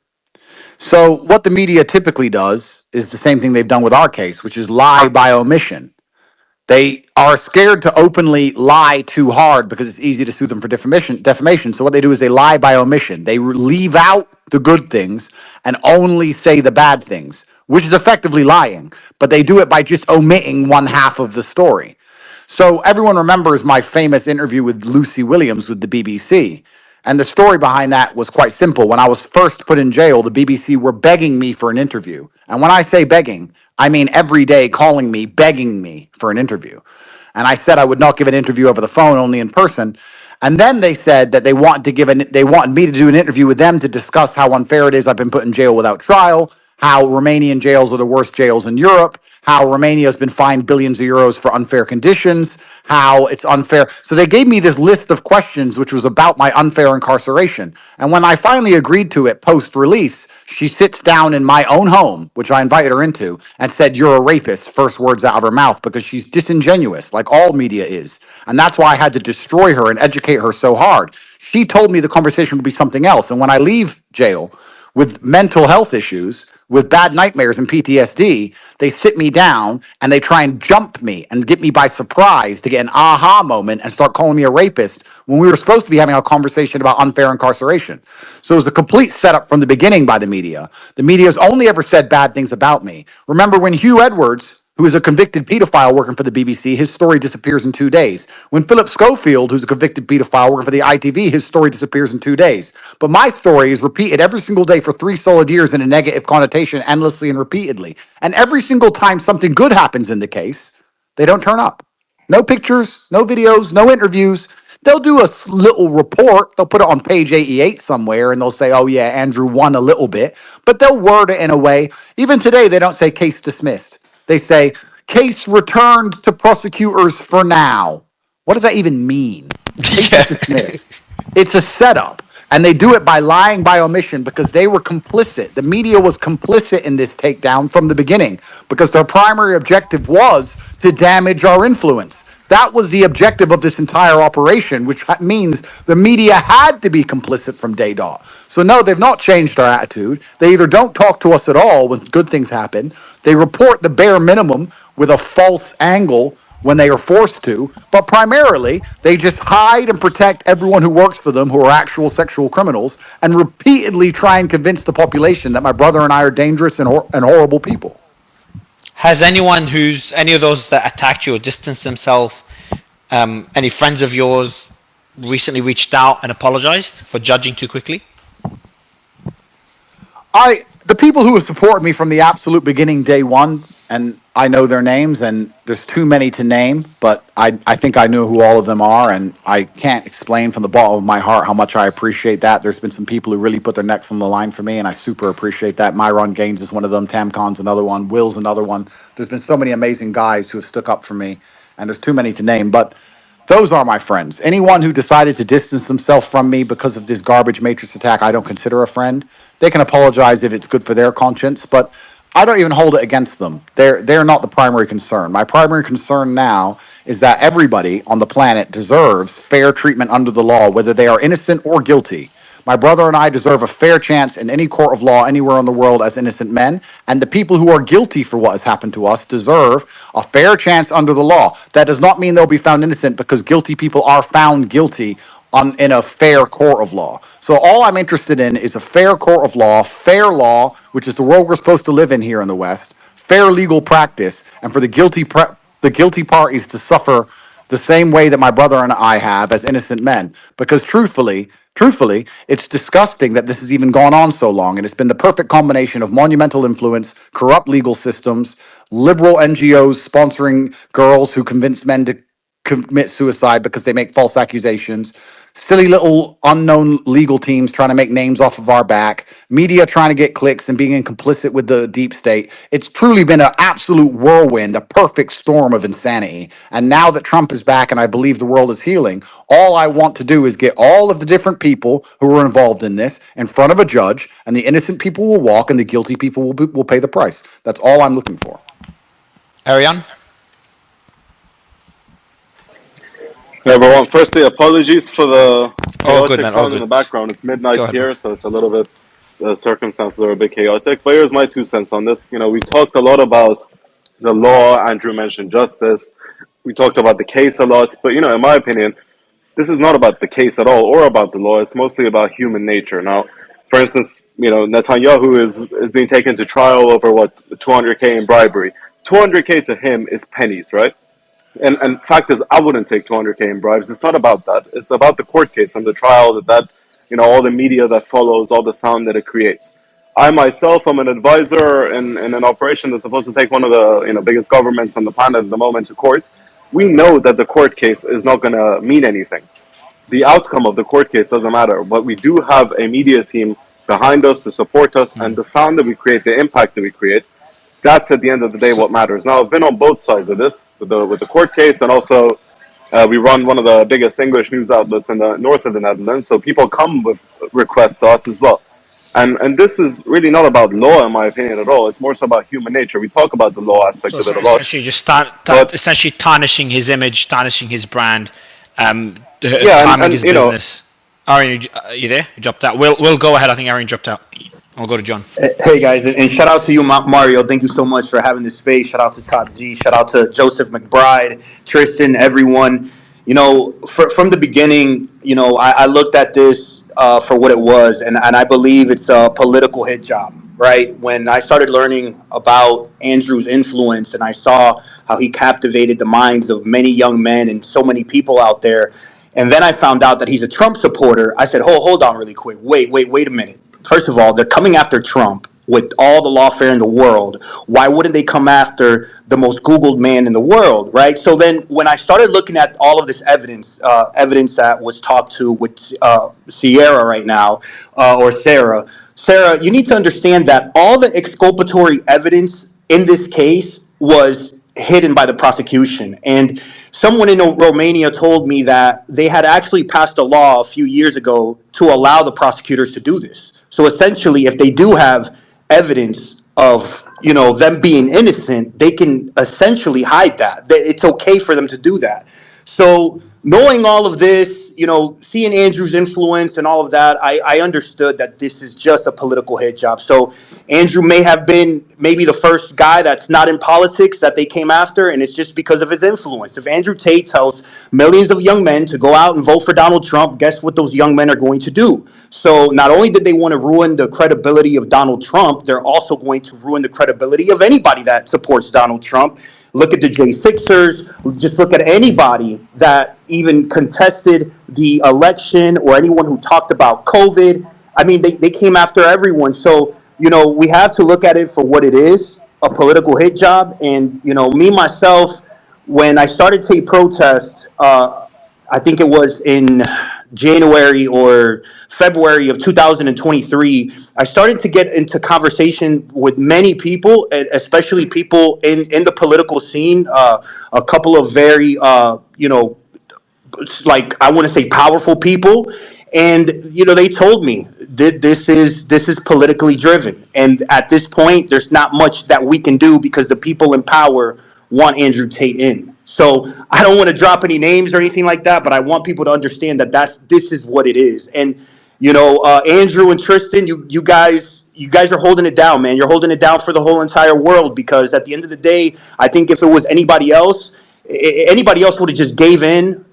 So, what the media typically does is the same thing they've done with our case, which is lie by omission. They are scared to openly lie too hard because it's easy to sue them for defamation. So what they do is they lie by omission. They leave out the good things and only say the bad things, which is effectively lying. But they do it by just omitting one half of the story. So everyone remembers my famous interview with Lucy Williams with the BBC. And the story behind that was quite simple. When I was first put in jail, the BBC were begging me for an interview. And when I say begging, I mean every day calling me, begging me for an interview. And I said I would not give an interview over the phone, only in person. And then they said that they wanted me to do an interview with them to discuss how unfair it is I've been put in jail without trial, how Romanian jails are the worst jails in Europe, how Romania has been fined billions of euros for unfair conditions, how it's unfair. So they gave me this list of questions, which was about my unfair incarceration. And when I finally agreed to it post-release, she sits down in my own home, which I invited her into, and said, "You're a rapist," first words out of her mouth, because she's disingenuous, like all media is. And that's why I had to destroy her and educate her so hard. She told me the conversation would be something else. And when I leave jail with mental health issues, with bad nightmares and PTSD, they sit me down and they try and jump me and get me by surprise to get an aha moment and start calling me a rapist when we were supposed to be having a conversation about unfair incarceration. So it was a complete setup from the beginning by the media. The media has only ever said bad things about me. Remember when Hugh Edwards who is a convicted pedophile working for the BBC, his story disappears in 2 days. When Philip Schofield, who's a convicted pedophile working for the ITV, his story disappears in 2 days. But my story is repeated every single day for 3 solid years in a negative connotation, endlessly and repeatedly. And every single time something good happens in the case, they don't turn up. No pictures, no videos, no interviews. They'll do a little report. They'll put it on page 88 somewhere and they'll say, oh, yeah, Andrew won a little bit. But they'll word it in a way. Even today, they don't say case dismissed. They say case returned to prosecutors for now. What does that even mean? Case is Yeah. dismissed. It's a setup. And they do it by lying by omission because they were complicit. The media was complicit in this takedown from the beginning because their primary objective was to damage our influence. That was the objective of this entire operation, which means the media had to be complicit from day dot. So, no, they've not changed our attitude. They either don't talk to us at all when good things happen, they report the bare minimum with a false angle when they are forced to, but primarily they just hide and protect everyone who works for them who are actual sexual criminals and repeatedly try and convince the population that my brother and I are dangerous and horrible people. Has any of those that attacked you or distanced themselves, any friends of yours recently reached out and apologized for judging too quickly? The people who have supported me from the absolute beginning, day one, and I know their names, and there's too many to name, but I think I know who all of them are, and I can't explain from the bottom of my heart how much I appreciate that. There's been some people who really put their necks on the line for me, and I super appreciate that. Myron Gaines is one of them, Tamcon's another one, Will's another one. There's been so many amazing guys who have stuck up for me, and there's too many to name, but those are my friends. Anyone who decided to distance themselves from me because of this garbage matrix attack, I don't consider a friend. They can apologize if it's good for their conscience, but I don't even hold it against them. They're not the primary concern. My primary concern now is that everybody on the planet deserves fair treatment under the law, whether they are innocent or guilty. My brother and I deserve a fair chance in any court of law anywhere in the world as innocent men, and the people who are guilty for what has happened to us deserve a fair chance under the law. That does not mean they'll be found innocent because guilty people are found guilty in a fair court of law. So all I'm interested in is a fair court of law, which is the world we're supposed to live in here in the West, fair legal practice, and for the guilty parties to suffer the same way that my brother and I have as innocent men. Because truthfully, it's disgusting that this has even gone on so long, and it's been the perfect combination of monumental influence, corrupt legal systems, liberal NGOs sponsoring girls who convince men to commit suicide because they make false accusations, silly little unknown legal teams trying to make names off of our back, media trying to get clicks and being complicit with the deep state. It's truly been an absolute whirlwind, a perfect storm of insanity. And now that Trump is back and I believe the world is healing, all I want to do is get all of the different people who were involved in this in front of a judge, and the innocent people will walk and the guilty people will pay the price. That's all I'm looking for. Ariane? Hey everyone, firstly, apologies for the All good, chaotic man. All sound in good. the background. It's midnight Go ahead, bro. here, so it's a little bit, the circumstances are a bit chaotic. But here's my 2 cents on this. We talked a lot about the law. Andrew mentioned justice. We talked about the case a lot. But, in my opinion, this is not about the case at all or about the law. It's mostly about human nature. Now, for instance, Netanyahu is being taken to trial over 200K in bribery. 200K to him is pennies, right? And fact is, I wouldn't take 200K in bribes. It's not about that. It's about the court case and the trial all the media that follows, all the sound that it creates. I myself am an advisor in an operation that's supposed to take one of the biggest governments on the planet at the moment to court. We know that the court case is not going to mean anything. The outcome of the court case doesn't matter, but we do have a media team behind us to support us, and the sound that we create, the impact that we create, that's at the end of the day So, what matters. Now, I've been on both sides of this with the court case, and also we run one of the biggest English news outlets in the north of the Netherlands. So people come with requests to us as well, and this is really not about law, in my opinion, at all. It's more so about human nature. We talk about the law aspect so of it a lot, essentially, just but essentially tarnishing his image, tarnishing his brand, yeah, harming and his business. Arian, are you there? You dropped out. We'll go ahead. I think Arian dropped out. I'll go to John. Hey guys, and shout out to you, Mario. Thank you so much for having this space. Shout out to Top G. Shout out to Joseph McBride, Tristan, everyone. From the beginning, I looked at this for what it was, and I believe it's a political hit job. right? When I started learning about Andrew's influence and I saw how he captivated the minds of many young men and so many people out there, and then I found out that he's a Trump supporter, I said, hold on really quick. Wait a minute. First of all, they're coming after Trump with all the lawfare in the world. Why wouldn't they come after the most Googled man in the world, right? So then when I started looking at all of this evidence, evidence that was talked to with Sierra right now, or Sarah, you need to understand that all the exculpatory evidence in this case was hidden by the prosecution. And someone in Romania told me that they had actually passed a law a few years ago to allow the prosecutors to do this. So essentially, if they do have evidence of them being innocent, they can essentially hide that. It's okay for them to do that. So knowing all of this, seeing Andrew's influence and all of that, I understood that this is just a political hit job. So Andrew may have been maybe the first guy that's not in politics that they came after, and it's just because of his influence. If Andrew Tate tells millions of young men to go out and vote for Donald Trump, guess what those young men are going to do? So not only did they want to ruin the credibility of Donald Trump, they're also going to ruin the credibility of anybody that supports Donald Trump. Look at the J6ers. Just look at anybody that even contested the election or anyone who talked about COVID. I mean, they came after everyone. So, we have to look at it for what it is, a political hit job. And, me, myself, when I started Tate Protest, I think it was in January or February of 2023, I started to get into conversation with many people, especially people in the political scene. A couple of very, like I want to say powerful people, and they told me that this is politically driven, and at this point, there's not much that we can do because the people in power want Andrew Tate in. So I don't want to drop any names or anything like that, but I want people to understand that this is what it is. And Andrew and Tristan, you guys are holding it down, man. You're holding it down for the whole entire world, because at the end of the day, I think if it was anybody else would have just gave in,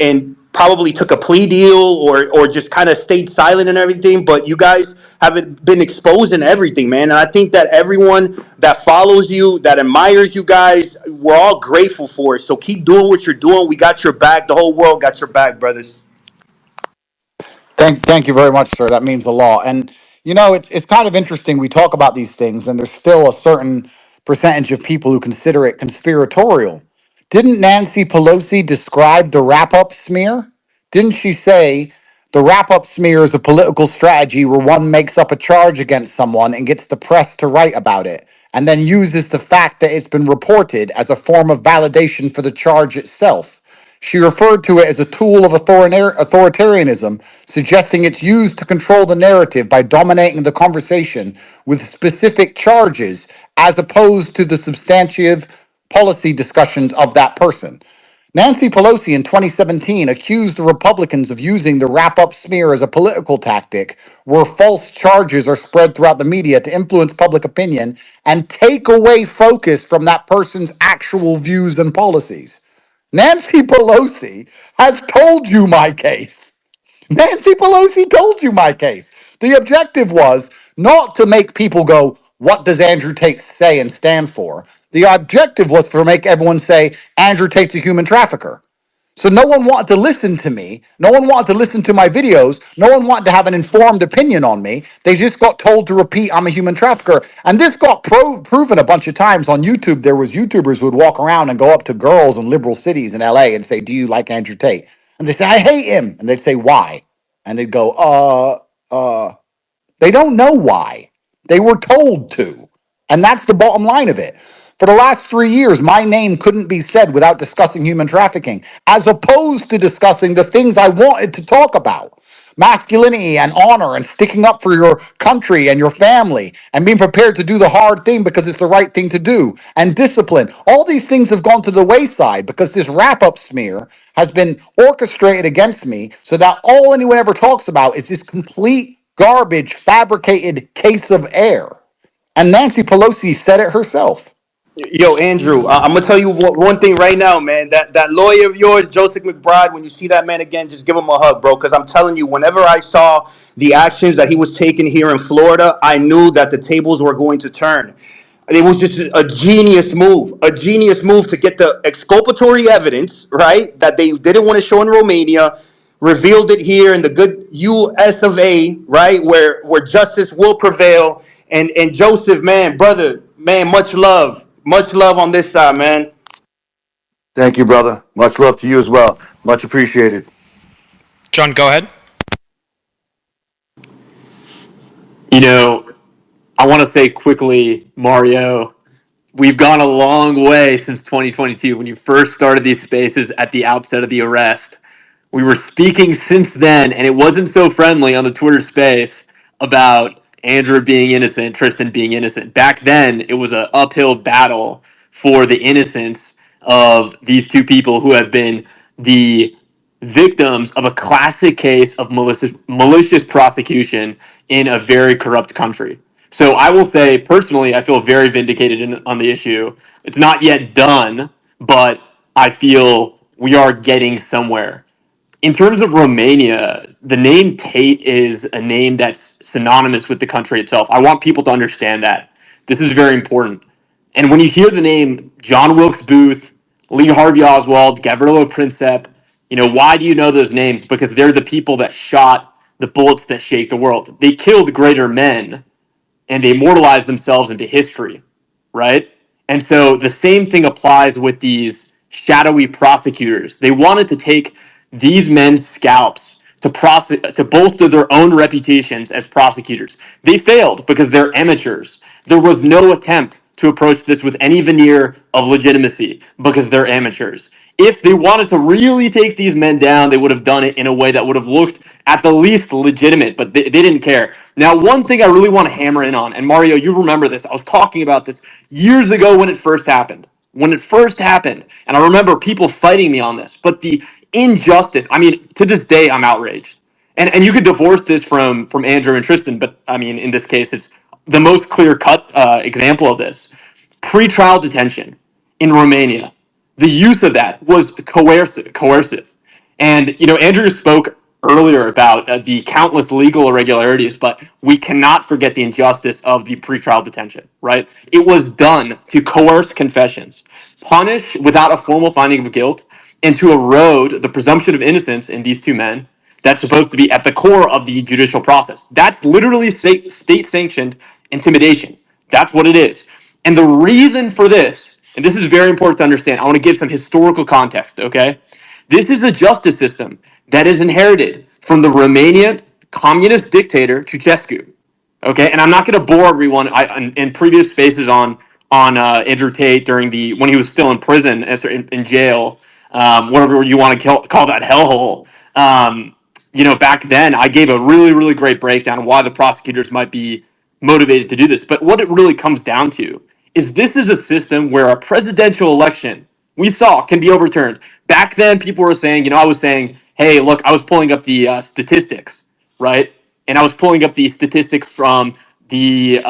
and probably took a plea deal or just kind of stayed silent and everything. But you guys haven't been exposing everything, man. And I think that everyone that follows you, that admires you guys, we're all grateful for it. So keep doing what you're doing. We got your back. The whole world got your back, brothers. Thank you very much, sir. That means a lot. And it's kind of interesting. We talk about these things, and there's still a certain percentage of people who consider it conspiratorial. Didn't Nancy Pelosi describe the wrap-up smear? Didn't she say the wrap-up smear is a political strategy where one makes up a charge against someone and gets the press to write about it, and then uses the fact that it's been reported as a form of validation for the charge itself? She referred to it as a tool of authoritarianism, suggesting it's used to control the narrative by dominating the conversation with specific charges as opposed to the substantive policy discussions of that person. Nancy Pelosi in 2017 accused the Republicans of using the wrap up smear as a political tactic where false charges are spread throughout the media to influence public opinion and take away focus from that person's actual views and policies. Nancy Pelosi has told you my case. Nancy Pelosi told you my case. The objective was not to make people go, what does Andrew Tate say and stand for? The objective was to make everyone say, Andrew Tate's a human trafficker. So no one wanted to listen to me. No one wanted to listen to my videos. No one wanted to have an informed opinion on me. They just got told to repeat, I'm a human trafficker. And this got proven a bunch of times on YouTube. There was YouTubers who would walk around and go up to girls in liberal cities in LA and say, do you like Andrew Tate? And they say, I hate him. And they'd say, why? And they'd go, they don't know why. They were told to. And that's the bottom line of it. For the last 3 years, my name couldn't be said without discussing human trafficking, as opposed to discussing the things I wanted to talk about. Masculinity and honor and sticking up for your country and your family and being prepared to do the hard thing because it's the right thing to do, and discipline. All these things have gone to the wayside because this wrap up smear has been orchestrated against me so that all anyone ever talks about is this complete garbage fabricated case of air. And Nancy Pelosi said it herself. Yo, Andrew, I'm gonna tell you one thing right now, man. That lawyer of yours, Joseph McBride. When you see that man again, just give him a hug, bro. Because I'm telling you, whenever I saw the actions that he was taking here in Florida, I knew that the tables were going to turn. It was just a genius move to get the exculpatory evidence, right? That they didn't want to show in Romania, revealed it here in the good U.S. of A., right, where justice will prevail. And Joseph, man, brother, man, much love on this side, man. Thank you, brother. Much love to you as well. Much appreciated. John, go ahead. You know, I want to say quickly, Mario, we've gone a long way since 2022 when you first started these spaces at the outset of the arrest. We were speaking since then, and it wasn't so friendly on the Twitter space about Andrew being innocent, Tristan being innocent. Back then, it was an uphill battle for the innocence of these two people who have been the victims of a classic case of malicious prosecution in a very corrupt country. So I will say, personally, I feel very vindicated on the issue. It's not yet done, but I feel we are getting somewhere. In terms of Romania, the name Tate is a name that's synonymous with the country itself. I want people to understand that. This is very important. And when you hear the name John Wilkes Booth, Lee Harvey Oswald, Gavrilo Princip, why do you know those names? Because they're the people that shot the bullets that shake the world. They killed greater men and they immortalize themselves into history, right? And so the same thing applies with these shadowy prosecutors. They wanted to take these men's scalps to bolster their own reputations as prosecutors. They failed because they're amateurs. There was no attempt to approach this with any veneer of legitimacy because they're amateurs. If they wanted to really take these men down, they would have done it in a way that would have looked at the least legitimate, but they didn't care. Now, one thing I really want to hammer in on, and Mario, you remember this, I was talking about this years ago when it first happened. When it first happened, and I remember people fighting me on this, but the injustice, I mean, to this day, I'm outraged. And you could divorce this from Andrew and Tristan, but I mean, in this case, it's the most clear cut example of this. Pre-trial detention in Romania, the use of that was coercive. And Andrew spoke earlier about the countless legal irregularities, but we cannot forget the injustice of the pretrial detention. Right? It was done to coerce confessions, punish without a formal finding of guilt, and to erode the presumption of innocence in these two men. That's supposed to be at the core of the judicial process. That's literally state sanctioned intimidation. That's what it is. And the reason for this, and this is very important to understand, I want to give some historical context, okay? This is a justice system that is inherited from the Romanian communist dictator Ceausescu. Okay, and I'm not going to bore everyone. In previous spaces on Andrew Tate during when he was still in prison, in jail, whatever you want to call that hellhole. Back then I gave a really great breakdown of why the prosecutors might be motivated to do this. But what it really comes down to is this is a system where a presidential election we saw can be overturned. Back then, people were saying, I was saying, hey, look, I was pulling up the statistics, right? And I was pulling up the statistics from the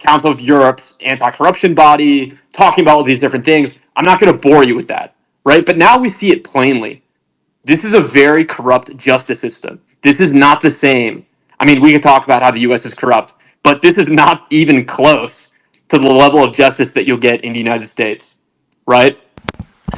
Council of Europe's anti-corruption body, talking about all these different things. I'm not going to bore you with that, right? But now we see it plainly. This is a very corrupt justice system. This is not the same. I mean, we could talk about how the U.S. is corrupt, but this is not even close to the level of justice that you'll get in the United States, right?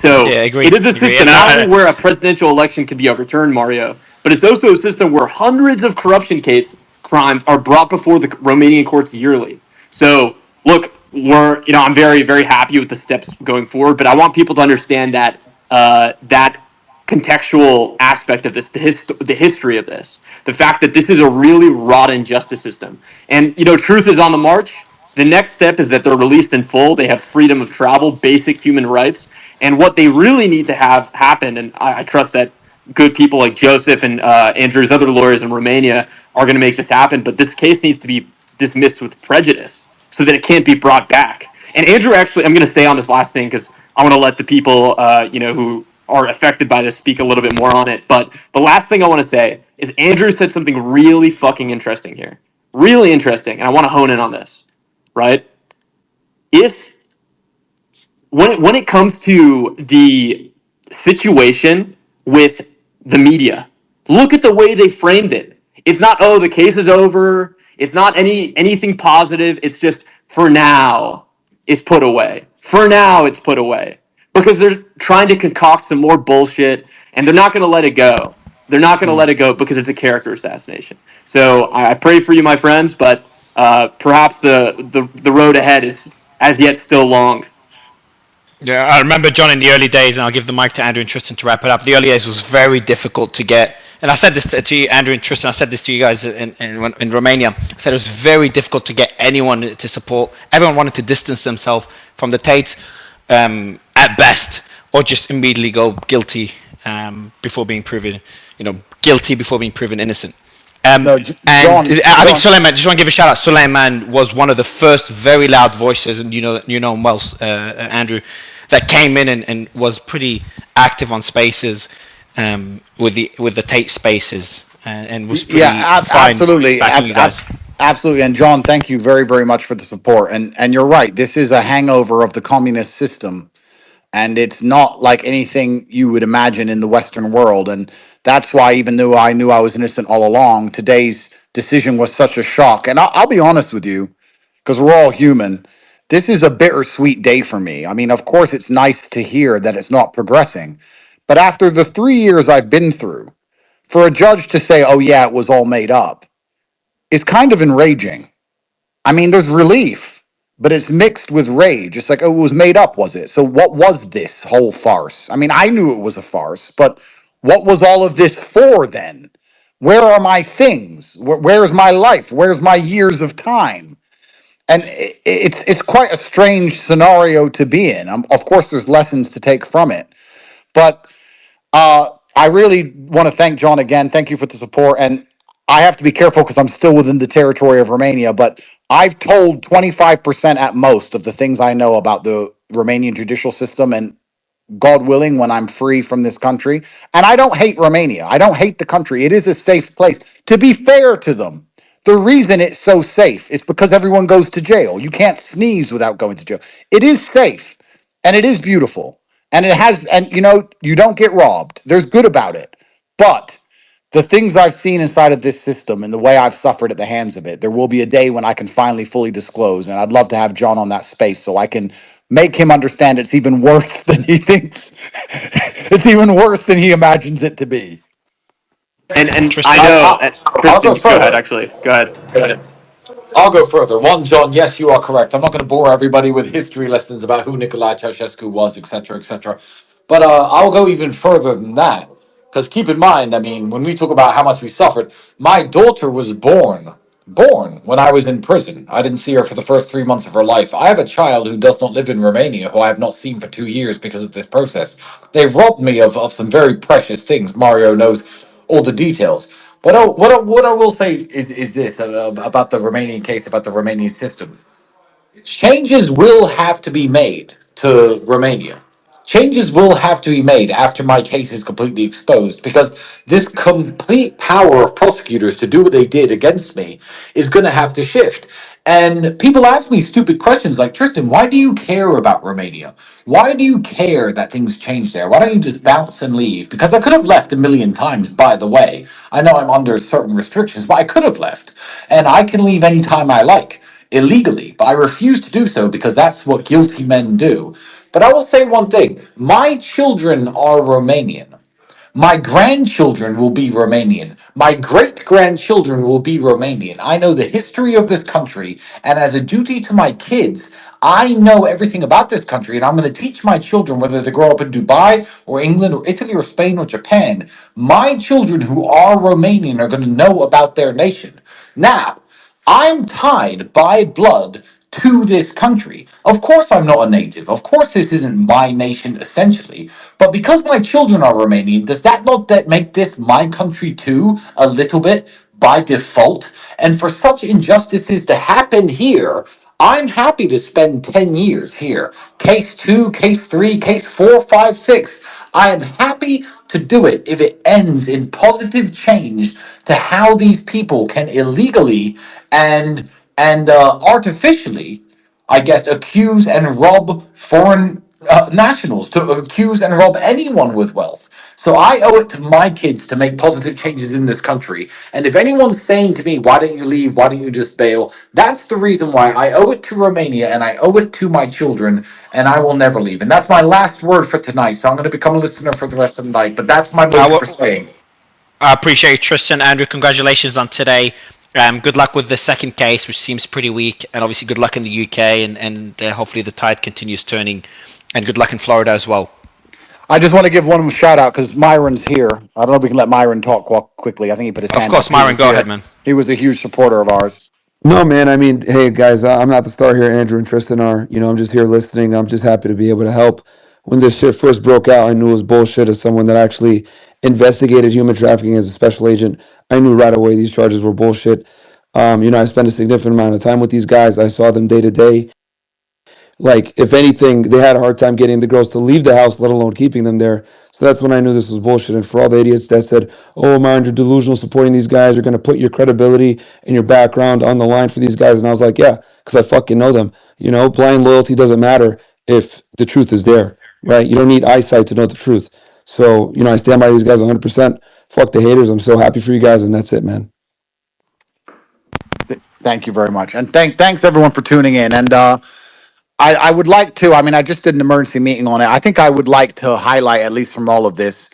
So Yeah, it agreed. is a Agree. system And not only where a presidential election can be overturned, Mario, but it's also a system where hundreds of crimes are brought before the Romanian courts yearly. So look, I'm very happy with the steps going forward, but I want people to understand that that contextual aspect of this, the history of this, the fact that this is a really rotten justice system. And truth is on the march. The next step is that they're released in full. They have freedom of travel, basic human rights. And what they really need to have happen, and I trust that good people like Joseph and Andrew's other lawyers in Romania are going to make this happen, but this case needs to be dismissed with prejudice so that it can't be brought back. And Andrew, actually, I'm going to stay on this last thing because I want to let the people, who are affected by this speak a little bit more on it. But the last thing I want to say is Andrew said something really fucking interesting here. Really interesting. And I want to hone in on this, right? If when it comes to the situation with the media, look at the way they framed it. It's not, oh, the case is over. It's not anything positive. It's just, for now it's put away. For now it's put away. Because they're trying to concoct some more bullshit, and they're not going to let it go. They're not going to let it go because it's a character assassination. So I pray for you, my friends, but perhaps the road ahead is as yet still long. Yeah, I remember, John, in the early days, and I'll give the mic to Andrew and Tristan to wrap it up. The early days was very difficult to get, and I said this to you, Andrew and Tristan. I said this to you guys in Romania. I said it was very difficult to get anyone to support. Everyone wanted to distance themselves from the Tates, at best, or just immediately go guilty before being proven, guilty before being proven innocent. No, And John, I think John. Suleiman, just want to give a shout out. Suleiman was one of the first very loud voices, and you know him well, Andrew, that came in and was pretty active on Spaces, with the Tate Spaces, and was Yeah, pretty fine absolutely, backing you guys. absolutely. And John, thank you very, very much for the support. And you're right. This is a hangover of the communist system, and it's not like anything you would imagine in the Western world. And that's why, even though I knew I was innocent all along, today's decision was such a shock. And I'll be honest with you, because we're all human. This is a bittersweet day for me. I mean, of course, it's nice to hear that it's not progressing, but after the 3 years I've been through, for a judge to say, "Oh yeah, it was all made up," is kind of enraging. I mean, there's relief, but it's mixed with rage. It's like, oh, it was made up, was it? So what was this whole farce? I mean, I knew it was a farce, but what was all of this for then? Where are my things? Where's my life? Where's my years of time? And it's quite a strange scenario to be in. Of course, there's lessons to take from it, but I really want to thank John again. Thank you for the support. And I have to be careful because I'm still within the territory of Romania, but I've told 25% at most of the things I know about the Romanian judicial system. And God willing, when I'm free from this country. And I don't hate Romania. I don't hate the country. It is a safe place. To be fair to them, the reason it's so safe is because everyone goes to jail. You can't sneeze without going to jail. It is safe and it is beautiful. And it has, and you don't get robbed. There's good about it. But the things I've seen inside of this system and the way I've suffered at the hands of it, there will be a day when I can finally fully disclose. And I'd love to have John on that space so I can make him understand it's even worse than he thinks. It's even worse than he imagines it to be. And I Tristan. know, I'll go Tristan, go ahead. further. Actually, go ahead. I'll go further. One, John, yes, you are correct. I'm not going to bore everybody with history lessons about who Nicolae Ceausescu was, etc., etc. But I'll go even further than that. Because keep in mind, I mean, when we talk about how much we suffered, my daughter was born when I was in prison. I didn't see her for the first 3 months of her life. I have a child who does not live in Romania, who I have not seen for 2 years because of this process. They've robbed me of some very precious things. Mario knows all the details. What I will say is this about the Romanian case, about the Romanian system. Changes will have to be made to Romania. Changes will have to be made after my case is completely exposed because this complete power of prosecutors to do what they did against me is going to have to shift. And people ask me stupid questions like, Tristan, why do you care about Romania? Why do you care that things change there? Why don't you just bounce and leave? Because I could have left a million times, by the way. I know I'm under certain restrictions, but I could have left. And I can leave anytime I like illegally, but I refuse to do so because that's what guilty men do. But I will say one thing: my children are Romanian. My grandchildren will be Romanian. My great grandchildren will be Romanian. I know the history of this country, and as a duty to my kids, I know everything about this country, and I'm going to teach my children, whether they grow up in Dubai or England or Italy or Spain or Japan. My children who are Romanian are going to know about their nation. Now, I'm tied by blood to this country. Of course, I'm not a native. Of course, this isn't my nation essentially. But because my children are Romanian, does that not make this my country too, a little bit by default? And for such injustices to happen here, I'm happy to spend 10 years here. Case 2, case 3, case 4, 5, 6. I am happy to do it if it ends in positive change to how these people can illegally and artificially, I guess, accuse and rob foreign nationals to accuse and rob anyone with wealth. So I owe it to my kids to make positive changes in this country. And if anyone's saying to me, why don't you leave? Why don't you just bail? That's the reason why I owe it to Romania and I owe it to my children, and I will never leave. And that's my last word for tonight. So I'm going to become a listener for the rest of the night. But that's my I, motive for staying. I appreciate it, Tristan. Andrew, congratulations on today. Good luck with the second case, which seems pretty weak, and obviously good luck in the UK, and hopefully the tide continues turning, and good luck in Florida as well. I just want to give one shout out because Myron's here. I don't know if we can let Myron talk quickly. I think he put his Of hand course, up. He Myron, was go ahead, here. man. He was a huge supporter of ours. No, man. I mean, hey, guys, I'm not the star here. Andrew and Tristan are. I'm just here listening. I'm just happy to be able to help. When this shit first broke out, I knew it was bullshit. As someone that actually investigated human trafficking as a special agent, I knew right away these charges were bullshit. I spent a significant amount of time with these guys. I saw them day to day. Like, if anything, they had a hard time getting the girls to leave the house, let alone keeping them there. So that's when I knew this was bullshit. And for all the idiots that said, oh, Myron, you're delusional supporting these guys, you're going to put your credibility and your background on the line for these guys. And I was like, yeah, because I fucking know them. Blind loyalty doesn't matter if the truth is there, right? You don't need eyesight to know the truth. So, I stand by these guys 100%. Fuck the haters. I'm so happy for you guys. And that's it, man. Thank you very much. And thanks everyone for tuning in. And I would like to, I mean, I just did an emergency meeting on it. I think I would like to highlight, at least from all of this,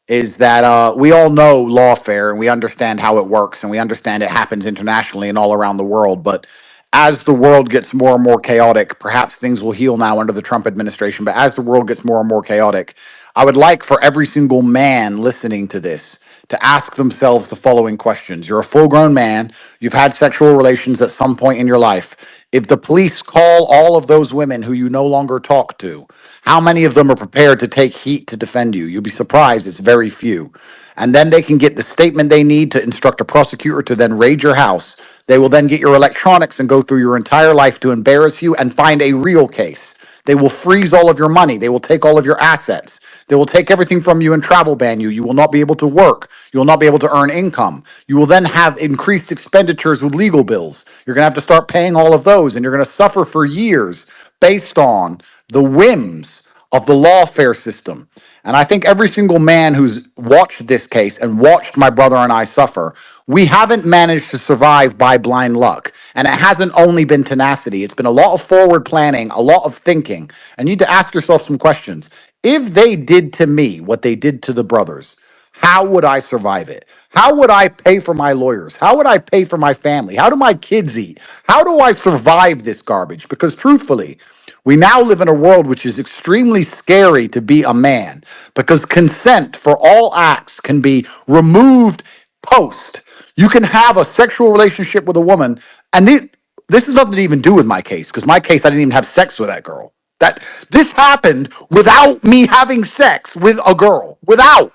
is that we all know lawfare and we understand how it works and we understand it happens internationally and all around the world. But as the world gets more and more chaotic, perhaps things will heal now under the Trump administration. But as the world gets more and more chaotic, I would like for every single man listening to this to ask themselves the following questions. You're a full grown man, you've had sexual relations at some point in your life. If the police call all of those women who you no longer talk to, how many of them are prepared to take heat to defend you? You'll be surprised, it's very few. And then they can get the statement they need to instruct a prosecutor to then raid your house. They will then get your electronics and go through your entire life to embarrass you and find a real case. They will freeze all of your money. They will take all of your assets. They will take everything from you and travel ban you. You will not be able to work. You will not be able to earn income. You will then have increased expenditures with legal bills. You're going to have to start paying all of those, and you're going to suffer for years based on the whims of the lawfare system. And I think every single man who's watched this case and watched my brother and I suffer, we haven't managed to survive by blind luck. And it hasn't only been tenacity, it's been a lot of forward planning, a lot of thinking. And you need to ask yourself some questions. If they did to me what they did to the brothers, how would I survive it? How would I pay for my lawyers? How would I pay for my family? How do my kids eat? How do I survive this garbage? Because truthfully, we now live in a world which is extremely scary to be a man because consent for all acts can be removed post. You can have a sexual relationship with a woman, and this has nothing to even do with my case because my case, I didn't even have sex with that girl. That this happened without me having sex with a girl. Without.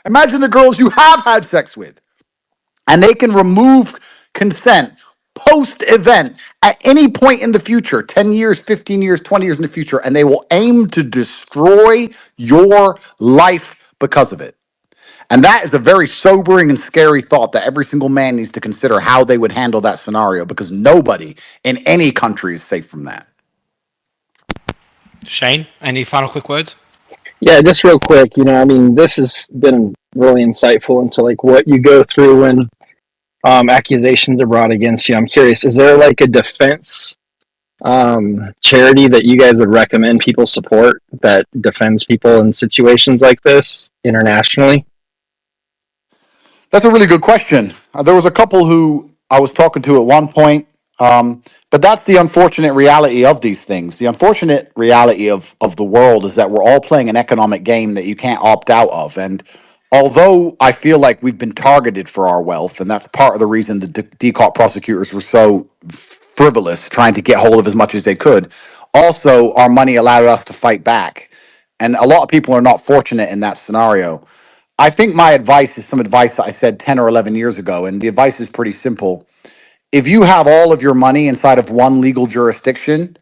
Imagine the girls you have had sex with, and they can remove consent post event at any point in the future 10 years, 15 years, 20 years in the future, and they will aim to destroy your life because of it. And that is a very sobering and scary thought that every single man needs to consider how they would handle that scenario because nobody in any country is safe from that. Shane, any final quick words? Yeah, just real quick, I mean, this has been really insightful into like what you go through when accusations are brought against you. I'm curious, is there like a defense charity that you guys would recommend people support that defends people in situations like this internationally? That's a really good question. There was a couple who I was talking to at one point, but that's the unfortunate reality of these things. The unfortunate reality of the world is that we're all playing an economic game that you can't opt out of. And although I feel like we've been targeted for our wealth, and that's part of the reason the DCOT prosecutors were so frivolous, trying to get hold of as much as they could, also our money allowed us to fight back. And a lot of people are not fortunate in that scenario. I think my advice is some advice that I said 10 or 11 years ago, and the advice is pretty simple. If you have all of your money inside of one legal jurisdiction,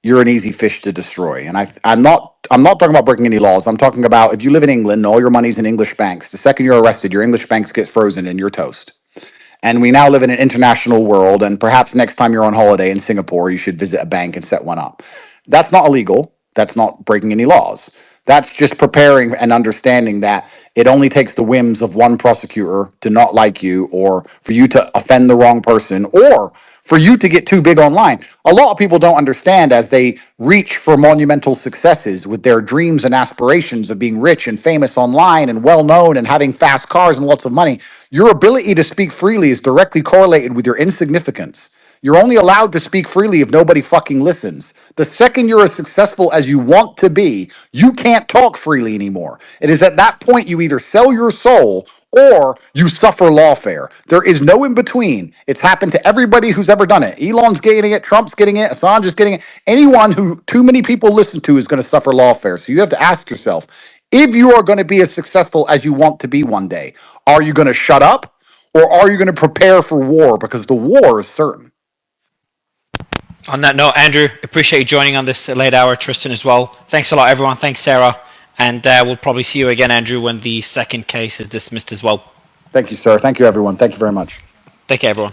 you're an easy fish to destroy. And I'm not talking about breaking any laws. I'm talking about if you live in England and all your money's in English banks, the second you're arrested, your English banks get frozen and you're toast. And we now live in an international world, and perhaps next time you're on holiday in Singapore, you should visit a bank and set one up. That's not illegal. That's not breaking any laws. That's just preparing and understanding that it only takes the whims of one prosecutor to not like you, or for you to offend the wrong person, or for you to get too big online. A lot of people don't understand, as they reach for monumental successes with their dreams and aspirations of being rich and famous online and well known and having fast cars and lots of money, your ability to speak freely is directly correlated with your insignificance. You're only allowed to speak freely if nobody fucking listens. The second you're as successful as you want to be, you can't talk freely anymore. It is at that point you either sell your soul or you suffer lawfare. There is no in between. It's happened to everybody who's ever done it. Elon's getting it, Trump's getting it, Assange is getting it. Anyone who too many people listen to is going to suffer lawfare. So you have to ask yourself, if you are going to be as successful as you want to be one day, are you going to shut up or are you going to prepare for war? Because the war is certain. On that note, Andrew, appreciate you joining on this late hour. Tristan as well. Thanks a lot, everyone. Thanks, Sarah. And we'll probably see you again, Andrew, when the second case is dismissed as well. Thank you, sir. Thank you, everyone. Thank you very much. Take care, everyone.